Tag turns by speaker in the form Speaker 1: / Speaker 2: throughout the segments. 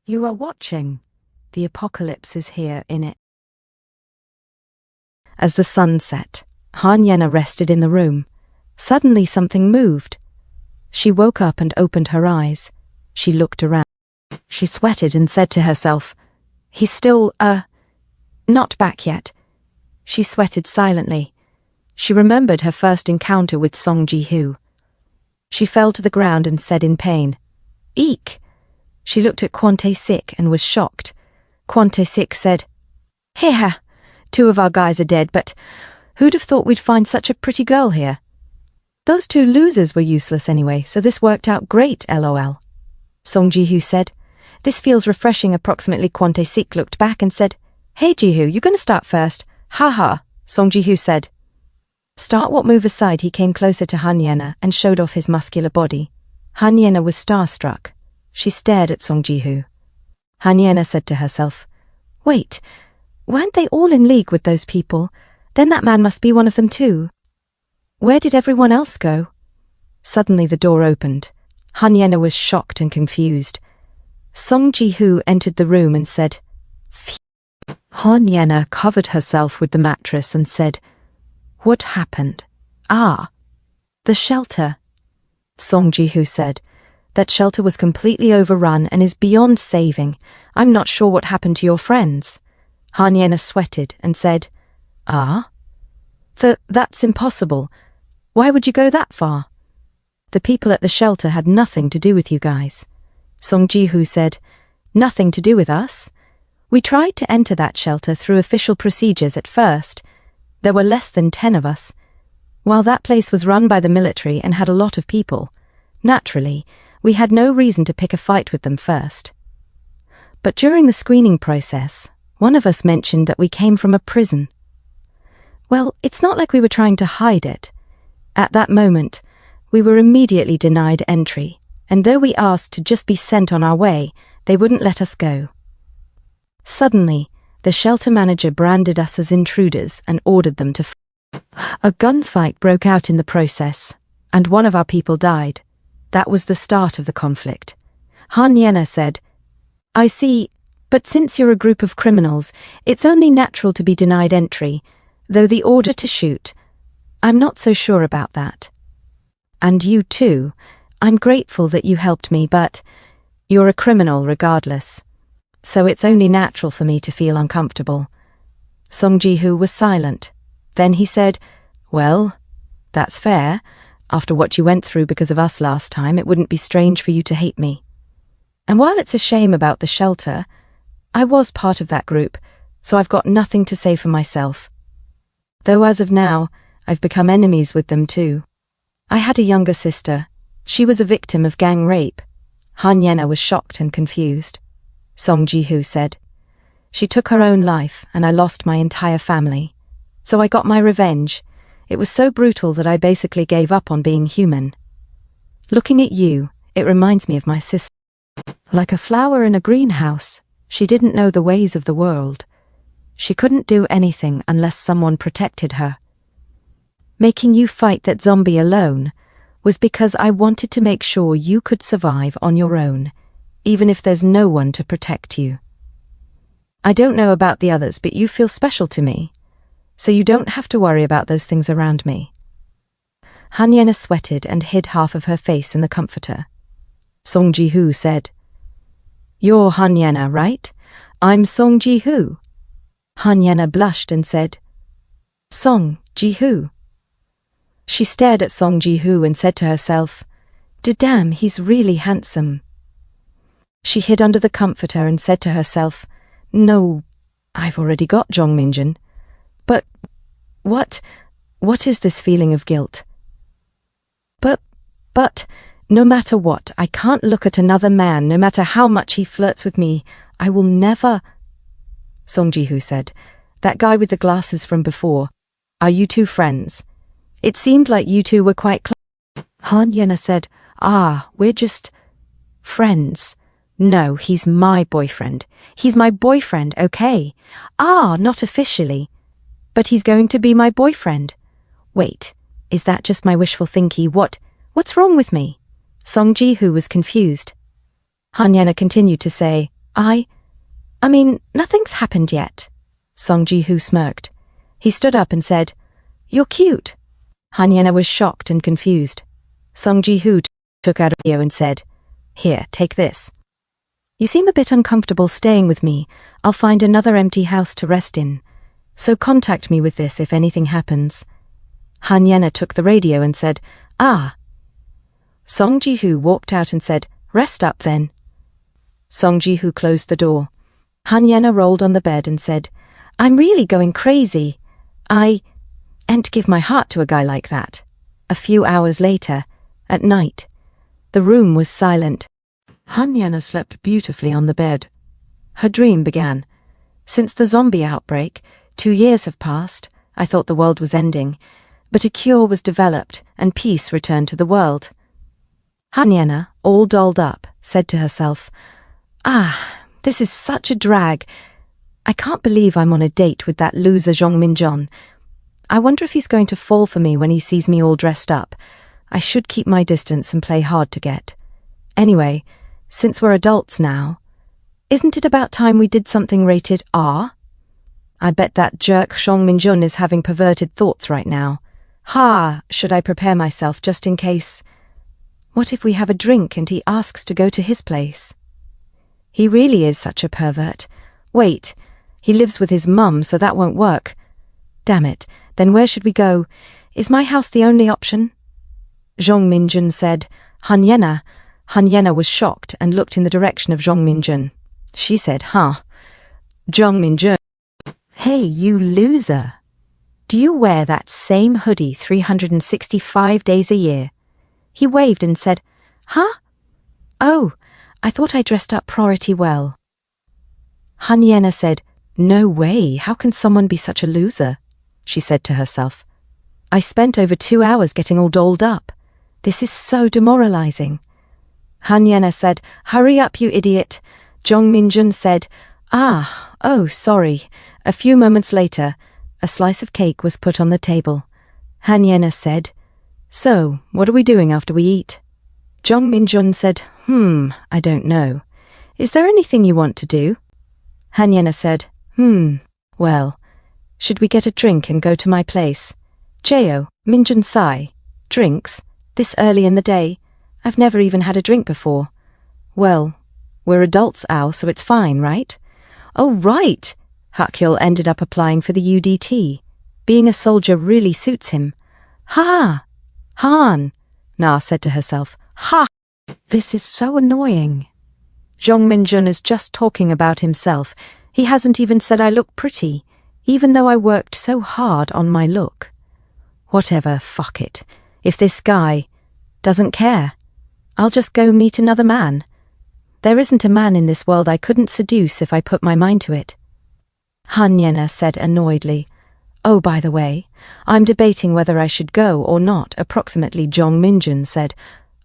Speaker 1: You are watching. The apocalypse is here, Innit. As the sun set, Hanyena rested in the room. Suddenly something moved. She woke up and opened her eyes. She looked around. She sweated and said to herself, "He's still, not back yet." She sweated silently. She remembered her first encounter with Song Ji-hoo. She fell to the ground and said in pain, "Eek!" She looked at Kwon Tae-sik and was shocked. Kwon Tae-sik said, "Here, 2 of our guys are dead, but who'd have thought we'd find such a pretty girl here? Those 2 losers were useless anyway, so this worked out great, lol." Song Ji-hoo said, "This feels refreshing." Approximately Kwon Tae-sik looked back and said, "Hey Ji-hoo, you're gonna start first." "Haha," Song Ji-hoo said. "Start what?" Move aside. He came closer to Hanyena and showed off his muscular body. Hanyena was starstruck. She stared at Song Ji-hoo. Hanyena said to herself, "Wait, weren't they all in league with those people? Then that man must be one of them too. Where did everyone else go?" Suddenly the door opened. Hanyena was shocked and confused. Song Ji-hoo entered the room and said, "Phew." Hanyena covered herself with the mattress and said, "What happened?" "Ah, the shelter." Song Ji-hoo said, "That shelter was completely overrun and is beyond saving. I'm not sure what happened to your friends." Hanyena sweated and said, "Ah? That's impossible. Why would you go that far? The people at the shelter had nothing to do with you guys." Song Ji-hoo said, "Nothing to do with us? We tried to enter that shelter through official procedures at first. There were less than 10 of us. While that place was run by the military and had a lot of people, naturally, we had no reason to pick a fight with them first. But during the screening process, one of us mentioned that we came from a prison. Well, it's not like we were trying to hide it. At that moment, we were immediately denied entry, and though we asked to just be sent on our way, they wouldn't let us go. Suddenly, the shelter manager branded us as intruders and ordered them to A gunfight broke out in the process, and one of our people died. That was the start of the conflict. Hanyena said, "I see, but since you're a group of criminals, it's only natural to be denied entry, though the order to shoot, I'm not so sure about that. And you too, I'm grateful that you helped me, but you're a criminal regardless. So it's only natural for me to feel uncomfortable." Song Ji-hoo was silent. Then he said, "Well, that's fair. After what you went through because of us last time, it wouldn't be strange for you to hate me. And while it's a shame about the shelter, I was part of that group, so I've got nothing to say for myself. Though as of now, I've become enemies with them too. I had a younger sister. She was a victim of gang rape." Hanyena was shocked and confused. Song Ji-hoo said, "She took her own life and I lost my entire family. So I got my revenge. It was so brutal that I basically gave up on being human. Looking at you, it reminds me of my sister. Like a flower in a greenhouse, she didn't know the ways of the world. She couldn't do anything unless someone protected her. Making you fight that zombie alone was because I wanted to make sure you could survive on your own, even if there's no one to protect you. I don't know about the others, but you feel special to me, so you don't have to worry about those things around me." Hanyena sweated and hid half of her face in the comforter. Song Ji-hoo said, "You're Hanyena, right? I'm Song Ji-hoo." Hanyena blushed and said, "Song Ji-hoo." She stared at Song Ji-hoo and said to herself, "Damn, he's really handsome." She hid under the comforter and said to herself, "No, I've already got Jung Minjin. But what is this feeling of guilt? But, no matter what, I can't look at another man, no matter how much he flirts with me. I will never." Song Ji-hoo said, "That guy with the glasses from before, are you 2 friends? It seemed like you 2 were quite close." Hanyena said, "We're just friends. No, he's my boyfriend. He's my boyfriend, okay? Not officially. But he's going to be my boyfriend. Wait, is that just my wishful thinking? What's wrong with me?" Song Ji-hoo was confused. Hanyena continued to say, I mean, nothing's happened yet. Song Ji-hoo smirked. He stood up and said, "You're cute." Han Yena was shocked and confused. Song Ji-hoo took out a video and said, "Here, take this. You seem a bit uncomfortable staying with me. I'll find another empty house to rest in. So contact me with this if anything happens." Han Yena took the radio and said, "Ah." Song Ji-hoo walked out and said, "Rest up then." Song Ji-hoo closed the door. Han Yena rolled on the bed and said, "I'm really going crazy. I ain't give my heart to a guy like that." A few hours later, at night, the room was silent. Han Yena slept beautifully on the bed. Her dream began. Since the zombie outbreak, 2 years have passed. I thought the world was ending, but a cure was developed and peace returned to the world. Han Yena, all dolled up, said to herself, "This is such a drag. I can't believe I'm on a date with that loser Jung Min-jeon. I wonder if he's going to fall for me when he sees me all dressed up. I should keep my distance and play hard to get. Anyway, since we're adults now, isn't it about time we did something rated R? I bet that jerk Jung Min-jeon is having perverted thoughts right now. Should I prepare myself just in case? What if we have a drink and he asks to go to his place? He really is such a pervert. Wait, he lives with his mum, so that won't work. Damn it, then where should we go? Is my house the only option?" Jung Min-jeon said, "Han Yena." Han Yena was shocked and looked in the direction of Jung Min-jeon. She said, Jung Min-jeon, "Hey, you loser. Do you wear that same hoodie 365 days a year?" He waved and said, "Oh, I thought I dressed up pretty well." Han Yena said, "No way, how can someone be such a loser?" She said to herself, "I spent over 2 hours getting all dolled up. This is so demoralizing." Han Yena said, "Hurry up, you idiot." Jung Min-jeon said, "Oh, sorry." A few moments later, a slice of cake was put on the table. Han Yena said, "So, what are we doing after we eat?" Jung Min-jeon said, I don't know. Is there anything you want to do?" Han Yena said, Well, should we get a drink and go to my place? Jayo, Min-jeon sigh. Drinks? This early in the day? I've never even had a drink before. Well, we're adults, Ao, so it's fine, right? Oh, right! Hakyul ended up applying for the UDT. Being a soldier really suits him. Han, Na said to herself. This is so annoying. Jung Min-jeon is just talking about himself. He hasn't even said I look pretty, even though I worked so hard on my look. Whatever, fuck it. If this guy doesn't care, I'll just go meet another man. There isn't a man in this world I couldn't seduce if I put my mind to it. Han Yena said annoyedly, "Oh, by the way, I'm debating whether I should go or not." Approximately, Jung Min-jeon said,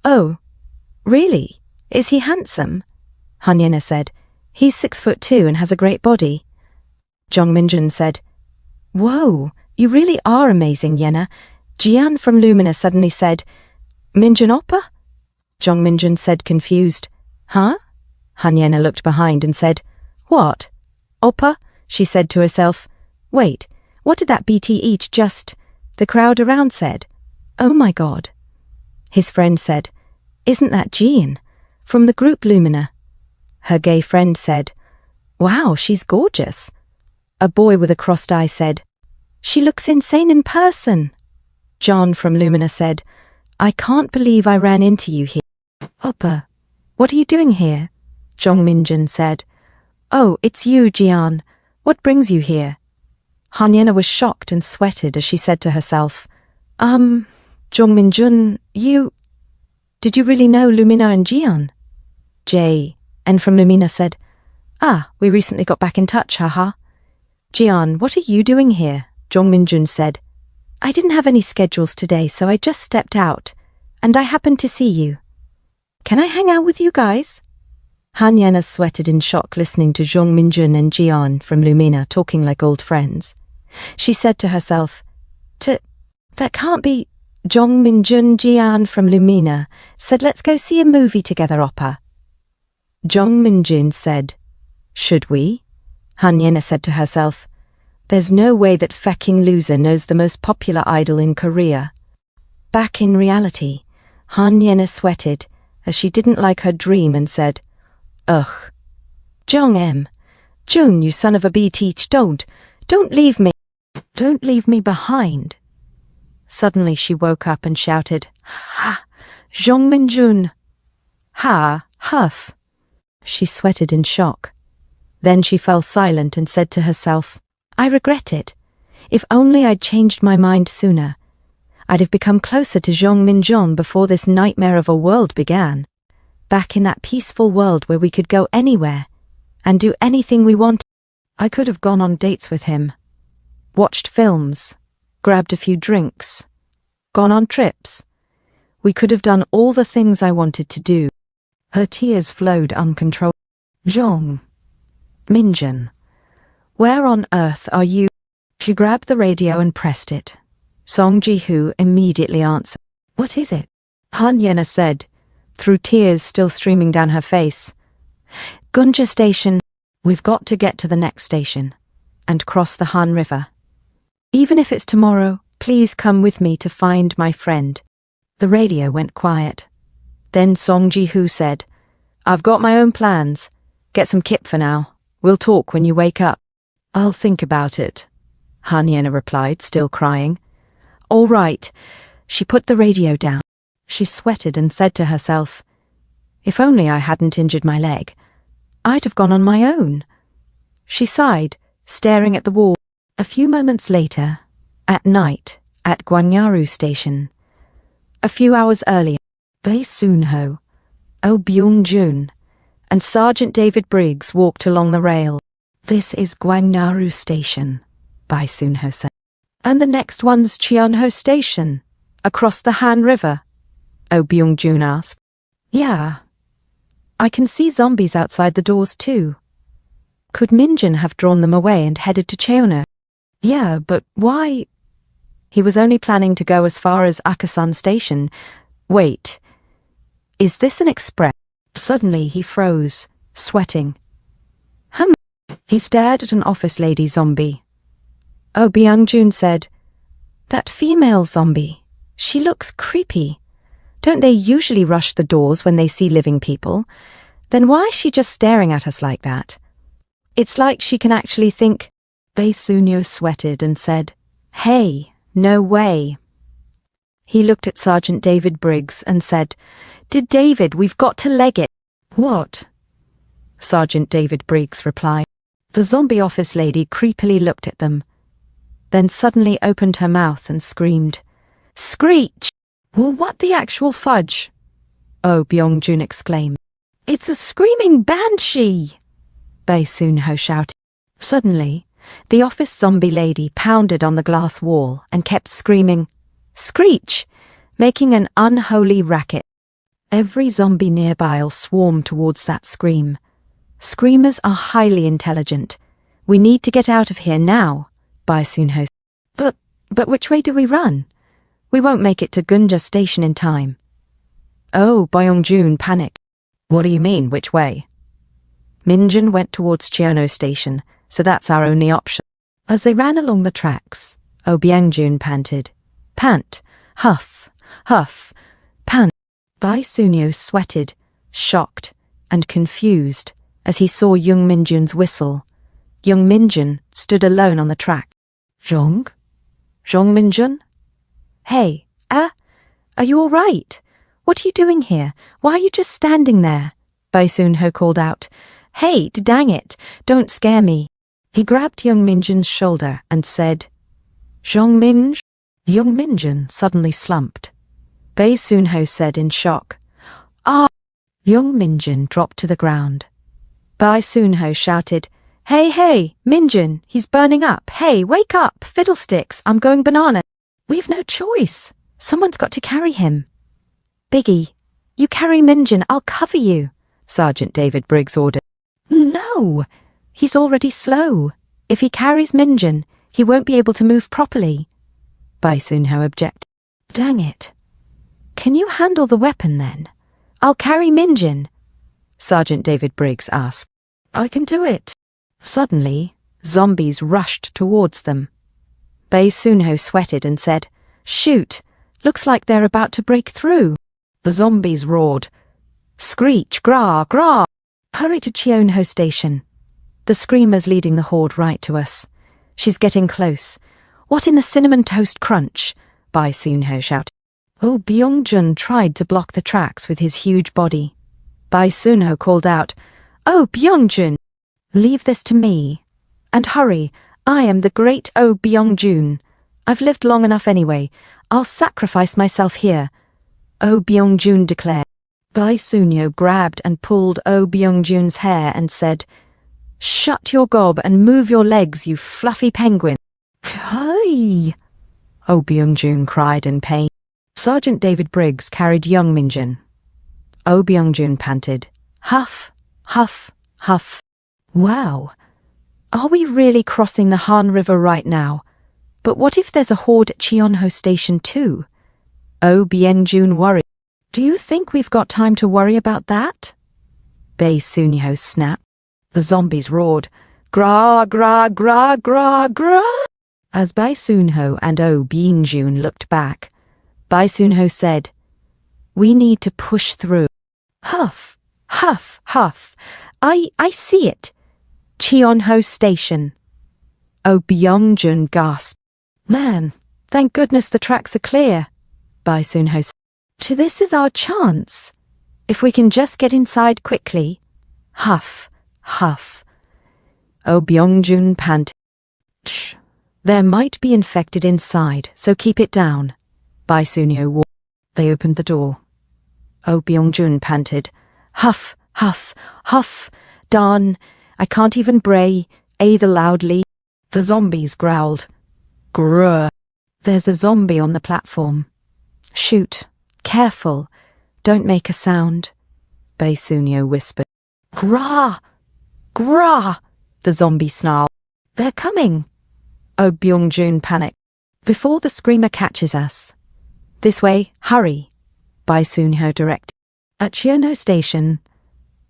Speaker 1: "Oh, really? Is he handsome?" Han Yena said, "He's 6'2" and has a great body." Jung Min-jeon said, "Whoa, you really are amazing, Yena." Jian from Lumina suddenly said, "Min-jeon oppa?" Jung Min-jeon said, confused, "Huh?" Han Yena looked behind and said, "What? Oppa?" She said to herself, "Wait, what did that BTE just?" The crowd around said, "Oh my God." His friend said, "Isn't that Jian from the group Lumina?" Her gay friend said, "Wow, she's gorgeous." A boy with a crossed eye said, "She looks insane in person." John from Lumina said, "I can't believe I ran into you here." "Oppa, what are you doing here?" Jung Min-jeon said. "Oh, it's you, Jian. What brings you here?" Han Yena was shocked and sweated as she said to herself, Jung Min-jeon, did you really know Lumina and Jian?" N from Lumina said, "We recently got back in touch, haha." "Jian, what are you doing here?" Jung Min-jeon said. "I didn't have any schedules today, so I just stepped out, and I happened to see you. Can I hang out with you guys?" Han Yena sweated in shock listening to Jung Min-jeon and Jian from Lumina talking like old friends. She said to herself, That can't be." Jung Min-jeon Jian from Lumina said, "Let's go see a movie together, Oppa." Jung Min-jeon said, Should we? Han Yena said to herself. There's no way that fecking loser knows the most popular idol in Korea. Back in reality, Han Yena sweated as she didn't like her dream and said, Ugh. Jung, you son of a teach, don't leave me. Don't leave me behind. Suddenly she woke up and shouted, Ha! Jung Minjun! Ha! Huff! She sweated in shock. Then she fell silent and said to herself, I regret it. If only I'd changed my mind sooner. I'd have become closer to Jung Minjun before this nightmare of a world began. Back in that peaceful world where we could go anywhere and do anything we wanted. I could have gone on dates with him, watched films, grabbed a few drinks, gone on trips. We could have done all the things I wanted to do. Her tears flowed uncontrollably. Jung Minjun, where on earth are you? She grabbed the radio and pressed it. Song Ji-hoo immediately answered. What is it? Han Yena said, through tears still streaming down her face. Gunja Station. We've got to get to the next station and cross the Han River. Even if it's tomorrow, please come with me to find my friend. The radio went quiet. Then Song Ji-hoo said, I've got my own plans. Get some kip for now. We'll talk when you wake up. I'll think about it, Han Yena replied, still crying. All right. She put the radio down. She sweated and said to herself, If only I hadn't injured my leg, I'd have gone on my own. She sighed, staring at the wall. A few moments later, at night, at Gwanyaru Station. A few hours earlier, Bae Soon-ho, Oh Byung-jun, and Sergeant David Briggs walked along the rail. This is Gwanyaru Station, Bae Soon-ho said. And the next one's Cheonho Station, across the Han River, Oh Byung-jun asked. Yeah. I can see zombies outside the doors too. Could Minjun have drawn them away and headed to Cheonho? Yeah, but why? He was only planning to go as far as Akasan Station. Wait. Is this an express? Suddenly he froze, sweating. He stared at an office lady zombie. Oh Byung-jun said, That female zombie. She looks creepy. Don't they usually rush the doors when they see living people? Then why is she just staring at us like that? It's like she can actually think. Bae Soon-ho sweated and said, Hey, no way. He looked at Sergeant David Briggs and said, David, we've got to leg it. What? Sergeant David Briggs replied. The zombie office lady creepily looked at them, then suddenly opened her mouth and screamed, Screech! Well, what the actual fudge? Oh Byung-jun exclaimed. It's a screaming banshee! Bae Soon-ho shouted. Suddenly, the office zombie lady pounded on the glass wall and kept screaming, Screech! Making an unholy racket. Every zombie nearby swarmed towards that scream. Screamers are highly intelligent. We need to get out of here now, Bae Soon-ho said. But which way do we run? We won't make it to Gunja Station in time. Oh, Byung-jun panicked. What do you mean, which way? Minjun went towards Cheonho Station, so that's our only option. As they ran along the tracks, Oh Byung-jun panted. Pant, huff, huff, pant. Bae Soon-ho sweated, shocked, and confused as he saw Jung Minjun's whistle. Jung Minjun stood alone on the track. Jung Minjun? Hey, are you all right? What are you doing here? Why are you just standing there? Bae Soon-ho called out. Hey, dang it, don't scare me. He grabbed Jung Minjun's shoulder and said, Jung Minj? Jung Minjun suddenly slumped. Bae Soon-ho said in shock, Ah! Jung Minjun dropped to the ground. Bae Soon-ho shouted, Hey, Minjun, he's burning up. Hey, wake up, fiddlesticks, I'm going banana. We've no choice. Someone's got to carry him. Biggie, you carry Minjun, I'll cover you, Sergeant David Briggs ordered. No, he's already slow. If he carries Minjun, he won't be able to move properly. Bae Soon-ho objected. Dang it. Can you handle the weapon then? I'll carry Minjun, Sergeant David Briggs asked. I can do it. Suddenly, zombies rushed towards them. Bae Sunho sweated and said, "Shoot! Looks like they're about to break through." The zombies roared, "Screech, gra, gra! Hurry to Cheonho Station." The screamer's leading the horde right to us. She's getting close. "What in the cinnamon toast crunch?" Bae Sunho shouted. Oh Byung-jun tried to block the tracks with his huge body. Bae Sunho called out, "Oh Byung-jun! Leave this to me. And hurry, I am the great Oh Byung-jun. I've lived long enough anyway. I'll sacrifice myself here," Oh Byung-jun declared. Bae Sunho grabbed and pulled Oh Byung-jun's hair and said, "Shut your gob and move your legs, you fluffy penguin." "Hi!" Oh Byung-jun cried in pain. Sergeant David Briggs carried Jung Min-jun. Oh Byung-jun panted, "Huff, huff, huff." Wow. Are we really crossing the Han River right now? But what if there's a horde at Cheonho Station too? Oh Byung-jun worried. "Do you think we've got time to worry about that?" Bae Sunho snapped. The zombies roared, "Gra, gra, gra, gra, gra." As Bae Sunho and Oh Byung-jun looked back, Bae Sunho said, "We need to push through." Huff, huff, huff. I see it. Cheonho Station. Oh Byung-jun gasped. "Man, thank goodness the tracks are clear," Bae Sunho said. "This is our chance. If we can just get inside quickly." Huff, huff. Oh Byung-jun panted. "Shh. There might be infected inside, so keep it down," Bae Sunho warned. They opened the door. Oh Byung-jun panted, "Huff, huff, huff. Darn, I can't even bray, either loudly." The zombies growled, "Grr." "There's a zombie on the platform." "Shoot. Careful. Don't make a sound," Bae Sunho whispered. "Grah! Grah!" the zombie snarled. "They're coming." Oh Byung-jun panicked. "Before the screamer catches us." "This way, hurry," Bae Sunho directed. At Cheonho Station,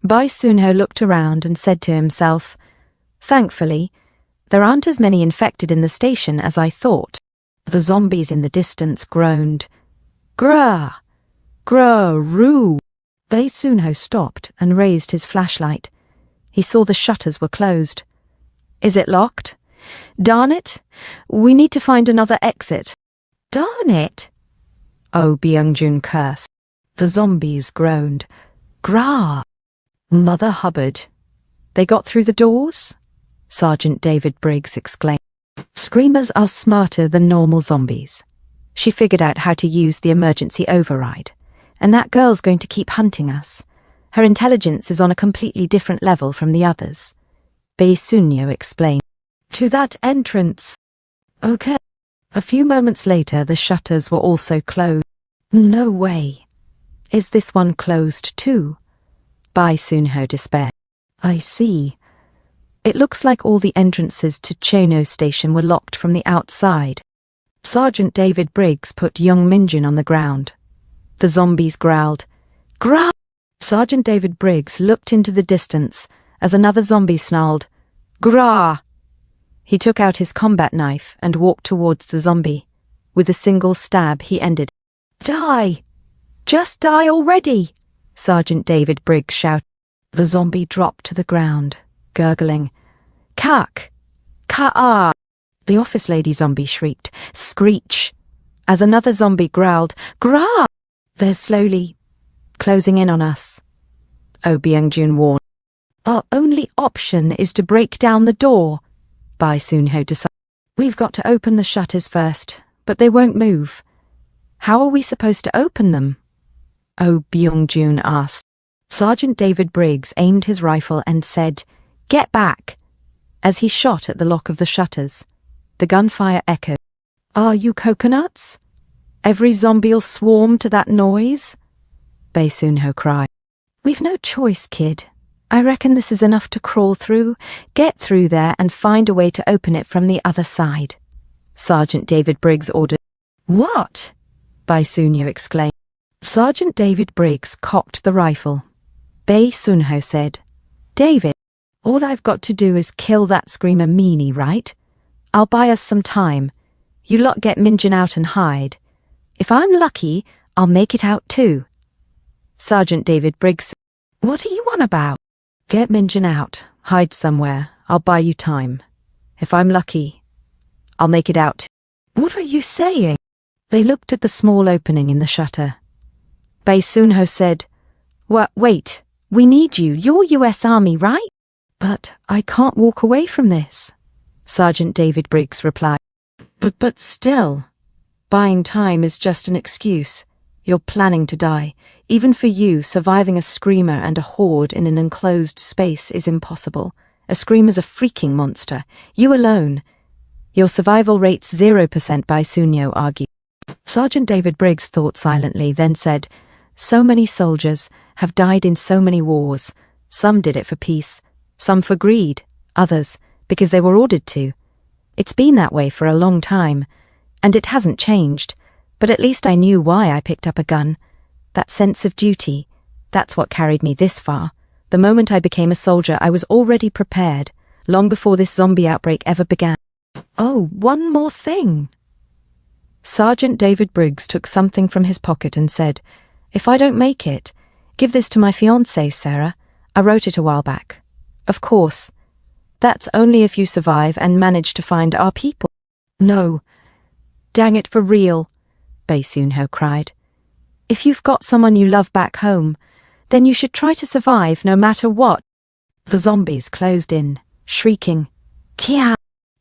Speaker 1: Bae Sunho looked around and said to himself, "Thankfully, there aren't as many infected in the station as I thought." The zombies in the distance groaned, "Grah! Grah! Roo!" Bae Sunho stopped and raised his flashlight. He saw the shutters were closed. "Is it locked? Darn it! We need to find another exit." "Darn it!" Oh Byung-jun cursed. The zombies groaned, "Grah! Mother Hubbard." "They got through the doors?" Sergeant David Briggs exclaimed. "Screamers are smarter than normal zombies. She figured out how to use the emergency override, and that girl's going to keep hunting us. Her intelligence is on a completely different level from the others," Bae Sunho explained. "To that entrance." "Okay." A few moments later, the shutters were also closed. "No way. Is this one closed too?" Bae Sunho despaired. "I see. It looks like all the entrances to Cheonho Station were locked from the outside." Sergeant David Briggs put Jung Min-jun on the ground. The zombies growled, "Grah!" Sergeant David Briggs looked into the distance as another zombie snarled, "Grah!" He took out his combat knife and walked towards the zombie. With a single stab, he ended. "Die! Just die already!" Sergeant David Briggs shouted. The zombie dropped to the ground, gurgling, "Kak! Ka-ah!" The office lady zombie shrieked, "Screech!" as another zombie growled, "Grah!" "They're slowly closing in on us," Oh Byung-jun warned. "Our only option is to break down the door," Bae Sunho decided. "We've got to open the shutters first, but they won't move. How are we supposed to open them?" Oh Byung-jun asked. Sergeant David Briggs aimed his rifle and said, "Get back," as he shot at the lock of the shutters. The gunfire echoed. "Are you coconuts? Every zombie'll swarm to that noise?" Bae Sunho cried. "We've no choice, kid. I reckon this is enough to crawl through, get through there and find a way to open it from the other side," Sergeant David Briggs ordered. "What?" Bae Sunho exclaimed. Sergeant David Briggs cocked the rifle. Bae Sunho said, "David, All I've got to do is kill that screamer meanie, right? I'll buy us some time. You lot get Minjin out and hide. If I'm lucky, I'll make it out too. Sergeant David Briggs said, What are you on about? Get Minjin out, hide somewhere, I'll buy you time. If I'm lucky, I'll make it out. What are you saying? They looked at the small opening in the shutter. Bae Soon-ho said, Wait, we need you. You're US Army, right? But I can't walk away from this, Sergeant David Briggs replied. But still, buying time is just an excuse. You're planning to die. Even for you, surviving a screamer and a horde in an enclosed space is impossible. A screamer's a freaking monster. You alone. Your survival rate's 0%, Bae Soon-ho argued. Sergeant David Briggs thought silently, then said, So many soldiers have died in so many wars. Some did it for peace, some for greed, others because they were ordered to. It's been that way for a long time, and it hasn't changed, but at least I knew why I picked up a gun. That sense of duty, that's what carried me this far. The moment I became a soldier, I was already prepared, long before this zombie outbreak ever began. Oh, one more thing. Sergeant David Briggs took something from his pocket and said, If I don't make it, give this to my fiancée, Sarah. I wrote it a while back. Of course. That's only if you survive and manage to find our people. No. Dang it, for real, Bae Soon-ho cried. If you've got someone you love back home, then you should try to survive no matter what. The zombies closed in, shrieking, Kia!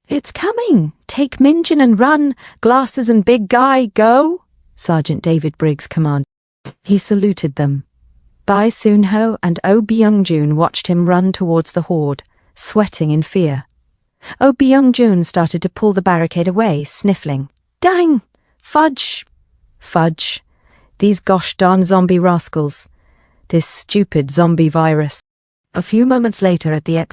Speaker 1: It's coming! Take Minjin and run! Glasses and big guy, go! Sergeant David Briggs commanded. He saluted them. Bae Soon-ho and Oh Byung-joon watched him run towards the horde, sweating in fear. Oh Byung-joon started to pull the barricade away, sniffling. Dang! Fudge! Fudge. These gosh darn zombie rascals. This stupid zombie virus. A few moments later at the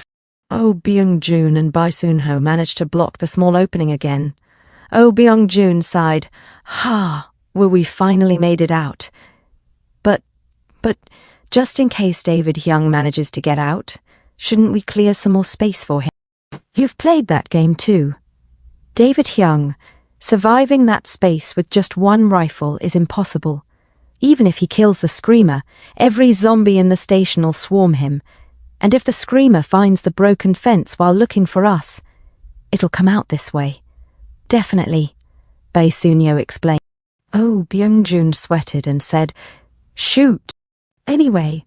Speaker 1: Oh Byung-joon and Bae Soon-ho managed to block the small opening again. Oh Byung-joon sighed. Well, we finally made it out. But just in case David Hyung manages to get out, shouldn't we clear some more space for him? You've played that game too. David Hyung, surviving that space with just one rifle is impossible. Even if he kills the screamer, every zombie in the station will swarm him, and if the screamer finds the broken fence while looking for us, it'll come out this way. Definitely, Bae Soon-ho explained. Oh Byung-joon sweated and said, Shoot! Anyway,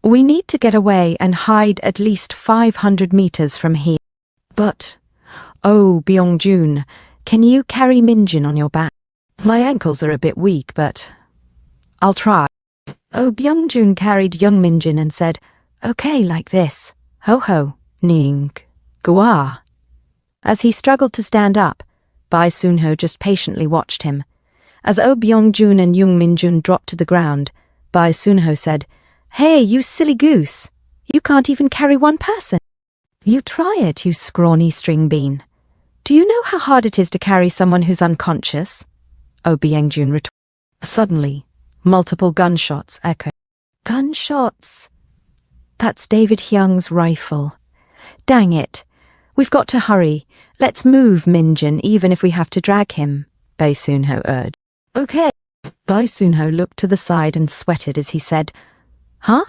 Speaker 1: we need to get away and hide at least 500 meters from here. But, Oh Byung-joon, can you carry Minjin on your back? My ankles are a bit weak, but I'll try. Oh Byung-joon carried young Minjin and said, Okay, like this. Ho-ho, ning, gua. As he struggled to stand up, Bae Soon-ho just patiently watched him. As Oh Byung-joon and Jung Min-joon dropped to the ground, Bae Soon-ho said, Hey, you silly goose. You can't even carry one person. You try it, you scrawny string bean. Do you know how hard it is to carry someone who's unconscious? Oh Byung-joon retorted. Suddenly, multiple gunshots echoed. Gunshots! That's David Hyung's rifle. Dang it. We've got to hurry. Let's move Minjin even if we have to drag him, Bae Soon-ho urged. Okay. Bae Soon-ho looked to the side and sweated as he said, Huh?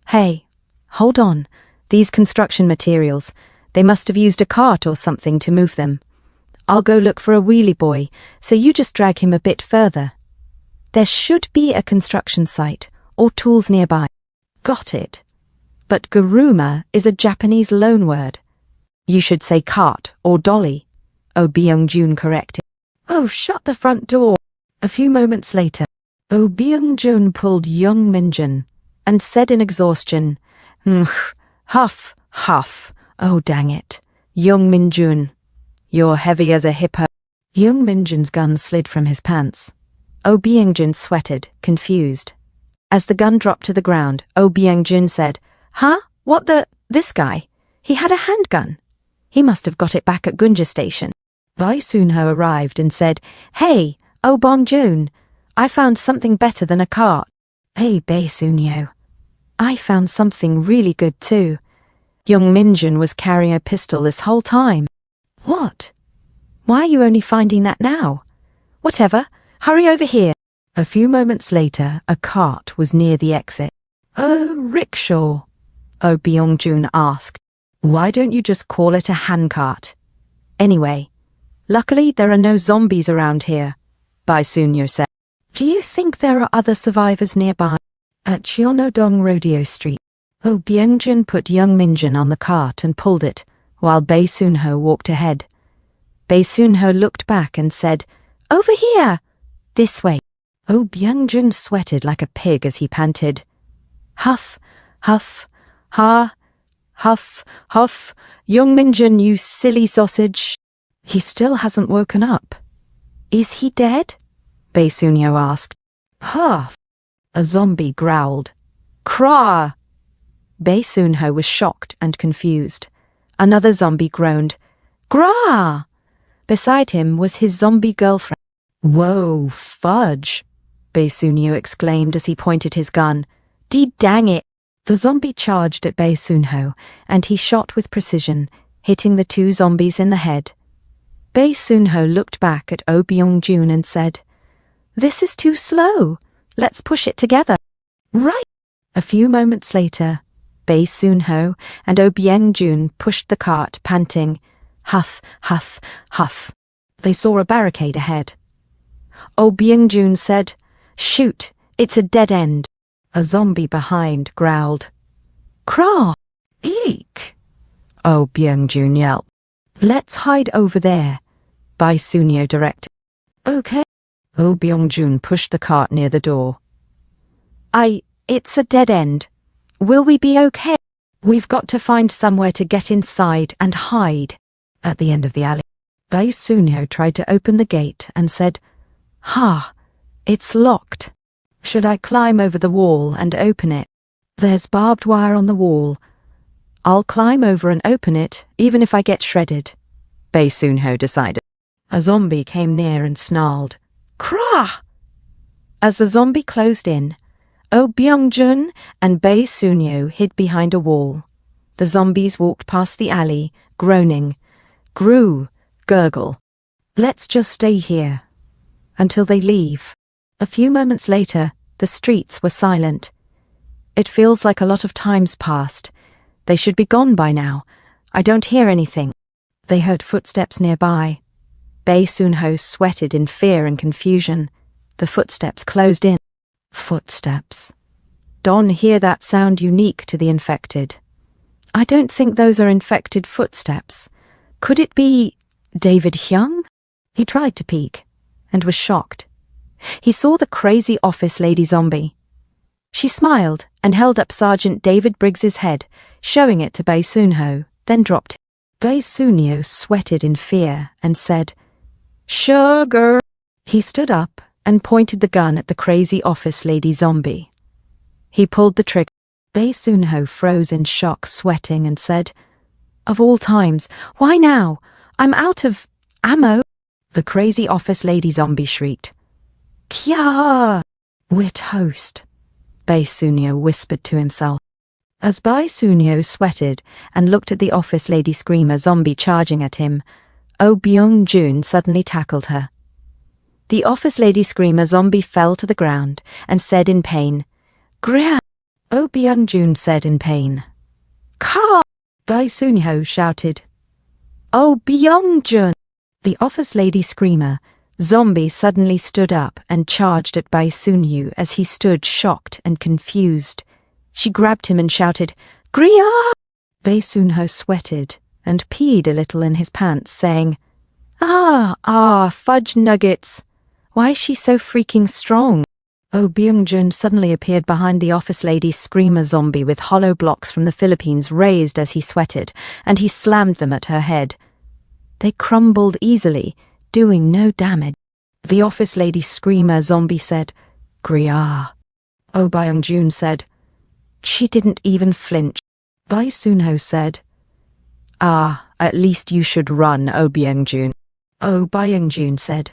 Speaker 1: Hey, hold on. These construction materials, they must have used a cart or something to move them. I'll go look for a wheelie boy, so you just drag him a bit further. There should be a construction site or tools nearby. Got it. But guruma is a Japanese loanword. You should say cart or dolly, Oh Byung-joon corrected. Oh, shut the front door. A few moments later, Oh Byung-joon pulled young Minjin and said in exhaustion, Huff, huff, oh dang it. Young Min-joon, you're heavy as a hippo. Young Min-joon's gun slid from his pants. Oh Byung-joon sweated, confused. As the gun dropped to the ground, Oh Byung-joon said, Huh? What the? This guy? He had a handgun. He must have got it back at Gunja Station. Bae Soon-ho arrived and said, Hey, Oh Byung-joon, I found something better than a cart. Hey, Bae Soon-ho, I found something really good too. Jung Minjun was carrying a pistol this whole time. What? Why are you only finding that now? Whatever, hurry over here. A few moments later, a cart was near the exit. Oh, rickshaw, Oh Byung-jun asked. Why don't you just call it a handcart? Anyway, luckily there are no zombies around here, Bai Sunyo said. Do you think there are other survivors nearby? At Cheonodong Rodeo Street. Oh Byung-jun put Jung Minjun on the cart and pulled it, while Bae Soon-ho walked ahead. Bae Soon-ho looked back and said, Over here! This way. Oh Byung-jun sweated like a pig as he panted. Huff, huff, ha, huff, huff, Jung Minjun, you silly sausage. He still hasn't woken up. Is he dead? Bae Soon-ho asked. Huff. A zombie growled. Craw! Bae Soon-ho was shocked and confused. Another zombie groaned. Grah! Beside him was his zombie girlfriend. Whoa, fudge! Bae Soon-ho exclaimed as he pointed his gun. Dang it! The zombie charged at Bae Soon-ho, and he shot with precision, hitting the two zombies in the head. Bae Soon-ho looked back at Oh Byung-jun and said, This is too slow. Let's push it together. Right. A few moments later, Bae Soon-ho and Oh Byung-jun pushed the cart, panting. Huff, huff, huff. They saw a barricade ahead. Oh Byung-jun said, Shoot, it's a dead end. A zombie behind growled. Craw! Eek! Oh Byung-jun yelped. Let's hide over there, Bae Soon-ho directed. Okay. Oh Byung-jun pushed the cart near the door. It's a dead end. Will we be okay? We've got to find somewhere to get inside and hide. At the end of the alley, Bae Soon-ho tried to open the gate and said, it's locked. Should I climb over the wall and open it? There's barbed wire on the wall. I'll climb over and open it, even if I get shredded, Bae Soon-ho decided. A zombie came near and snarled. Krah! As the zombie closed in, Oh Byung-jun and Bae Soon-ho hid behind a wall. The zombies walked past the alley, groaning. Grue, gurgle. Let's just stay here until they leave. A few moments later, the streets were silent. It feels like a lot of time's passed. They should be gone by now. I don't hear anything. They heard footsteps nearby. Bae Soon-ho sweated in fear and confusion. The footsteps closed in. Footsteps. Don hear that sound unique to the infected. I don't think those are infected footsteps. Could it be David Hyung? He tried to peek and was shocked. He saw the crazy office lady zombie. She smiled and held up Sergeant David Briggs's head, showing it to Bae Soon-ho, then dropped it. Bae Soon-ho sweated in fear and said, Sugar. He stood up and pointed the gun at the crazy office lady zombie. He pulled the trigger. Bae Soon-ho froze in shock, sweating, and said, Of all times, why now? I'm out of ammo. The crazy office lady zombie shrieked. Kya! We're toast, Bae Soon-ho whispered to himself. As Bae Soon-ho sweated and looked at the office lady screamer zombie charging at him, Oh Byung-jun suddenly tackled her. The office lady screamer zombie fell to the ground and said in pain, Grah! Oh Byung-jun said in pain. Ka! Bae Soon-ho shouted. Oh Byung-jun! The office lady screamer zombie suddenly stood up and charged at Bae Soon-ho as he stood shocked and confused. She grabbed him and shouted, Gria! Bae Soon-ho sweated and peed a little in his pants, saying, fudge nuggets. Why is she so freaking strong? Oh Byung-jun suddenly appeared behind the office lady's screamer zombie with hollow blocks from the Philippines raised as he sweated, and he slammed them at her head. They crumbled easily, doing no damage. The office lady screamer zombie said, Gria. Oh Byung-jun said, She didn't even flinch. Bae Soon-ho said, At least you should run, Oh Byung-jun. Oh Byung-jun said,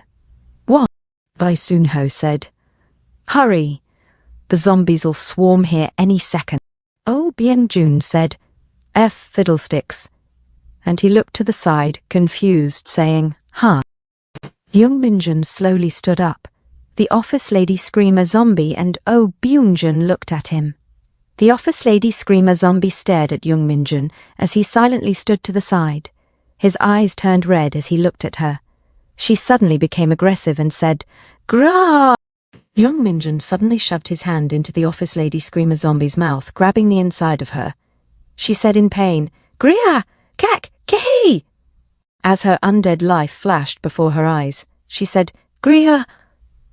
Speaker 1: What? Bae Soon-ho said, Hurry. The zombies'll swarm here any second. Oh Byung-jun said, F fiddlesticks. And he looked to the side, confused, saying, huh. Jung Minjun slowly stood up. The office lady screamer zombie and Oh Byungjun looked at him. The office lady screamer zombie stared at Jung Minjun as he silently stood to the side. His eyes turned red as he looked at her. She suddenly became aggressive and said, "Grah!" Jung Minjun suddenly shoved his hand into the office lady screamer zombie's mouth, grabbing the inside of her. She said in pain, "Gria! Kak! Kehi!" As her undead life flashed before her eyes, she said, "Gria!"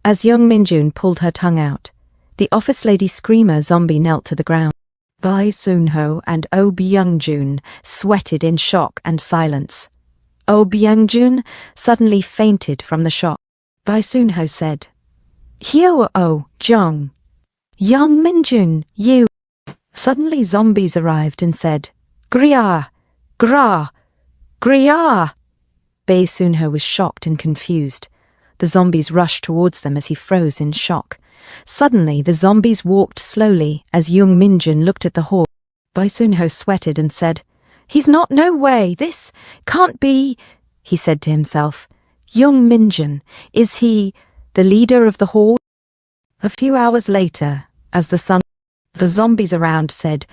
Speaker 1: As Jung Minjun pulled her tongue out, the office lady screamer zombie knelt to the ground. Bai Sunho and Oh Byungjun sweated in shock and silence. Oh Byungjun suddenly fainted from the shock. Bai Sunho said, "Hyo Oh Jung. Jung Minjun, you." Suddenly zombies arrived and said, "Gria! Gra! Gria!" Bai Sunho was shocked and confused. The zombies rushed towards them as he froze in shock. Suddenly, the zombies walked slowly as Jung Minjun looked at the horde. Bai Sunho sweated and said, "He's not, no way, this can't be," he said to himself. "Jung Minjun, is he the leader of the horde?" A few hours later, as the zombies around said,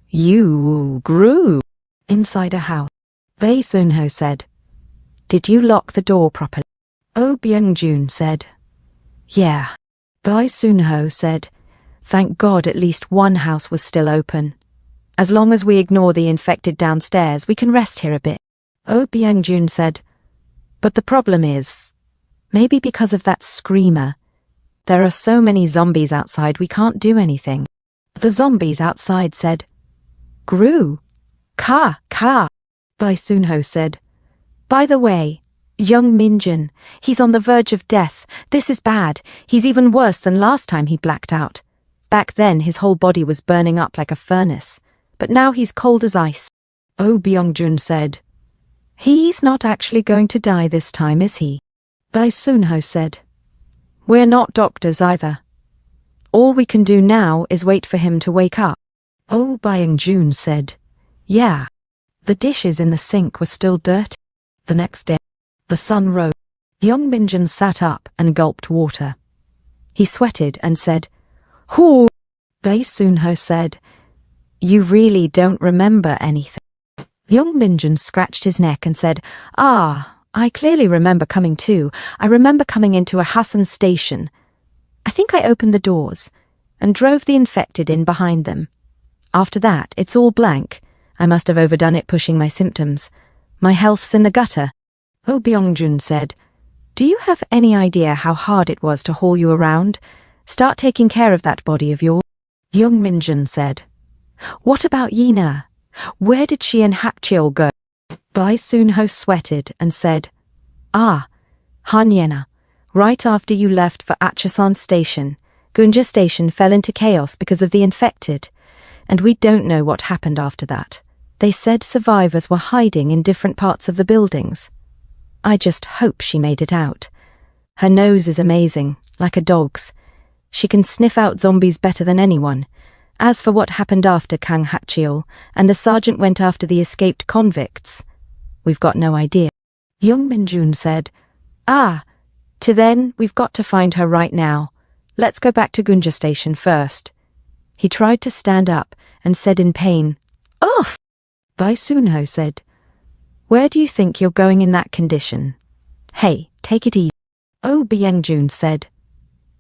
Speaker 1: "You grew." Inside a house, Bai Sunho said, "Did you lock the door properly?" Oh Byungjun said, "Yeah." Bai Sunho said, "Thank God at least one house was still open. As long as we ignore the infected downstairs, we can rest here a bit." Oh Byungjun said, "But the problem is, maybe because of that screamer, there are so many zombies outside we can't do anything." The zombies outside said, "Grew. Ka, ka." Bai Sunho said, "By the way, Jung Minjun, he's on the verge of death. This is bad. He's even worse than last time he blacked out. Back then his whole body was burning up like a furnace, but now he's cold as ice." Oh Byungjun said, "He's not actually going to die this time, is he?" Bai Sunho said, "We're not doctors either. All we can do now is wait for him to wake up." Oh Byungjun said, "Yeah." The dishes in the sink were still dirty. The next day, the sun rose. Jung Minjun sat up and gulped water. He sweated and said, "Hoo." Bai Sunho said, "You really don't remember anything." Jung Minjun scratched his neck and said, I clearly remember coming too. I remember coming into a Hassan station. I think I opened the doors and drove the infected in behind them. After that, it's all blank. I must have overdone it pushing my symptoms. My health's in the gutter." Oh Byungjun said, "Do you have any idea how hard it was to haul you around? Start taking care of that body of yours." Jung Minjun said, "What about Yina? Where did she and Hakcheol go?" Bai Sunho sweated and said, Hanyena, right after you left for Acheson Station, Gunja Station fell into chaos because of the infected, and we don't know what happened after that. They said survivors were hiding in different parts of the buildings. I just hope she made it out. Her nose is amazing, like a dog's. She can sniff out zombies better than anyone. As for what happened after Kang Hakcheol and the sergeant went after the escaped convicts, we've got no idea." Jung Minjun said, To then, we've got to find her right now. Let's go back to Gunja Station first." He tried to stand up and said in pain, "Ugh!" Bai Sunho said, "Where do you think you're going in that condition? Hey, take it easy." Oh Byungjun said,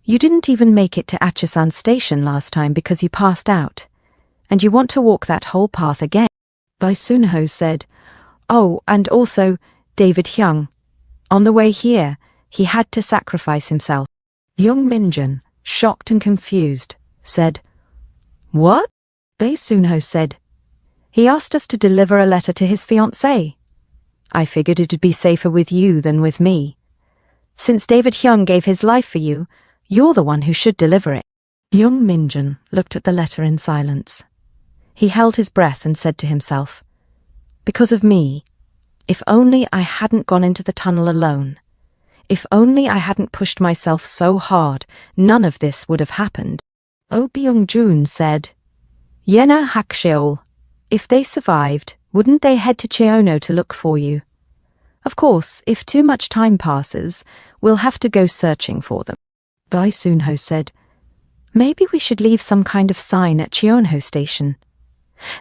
Speaker 1: "You didn't even make it to Achesan Station last time because you passed out, and you want to walk that whole path again." Bai Sunho said, "Oh, and also, David Hyung. On the way here, he had to sacrifice himself." Jung Minjun, shocked and confused, said, "What?" Bai Sunho said, "He asked us to deliver a letter to his fiancée. I figured it'd be safer with you than with me. Since David Hyung gave his life for you, you're the one who should deliver it." Jung Minjun looked at the letter in silence. He held his breath and said to himself, "Because of me, if only I hadn't gone into the tunnel alone. If only I hadn't pushed myself so hard, none of this would have happened." Oh Byungjun said, "Yena Hakcheol, If they survived, wouldn't they head to Cheono to look for you? Of course, if too much time passes, we'll have to go searching for them. Bai Sunho said, maybe we should leave some kind of sign at Cheonho station.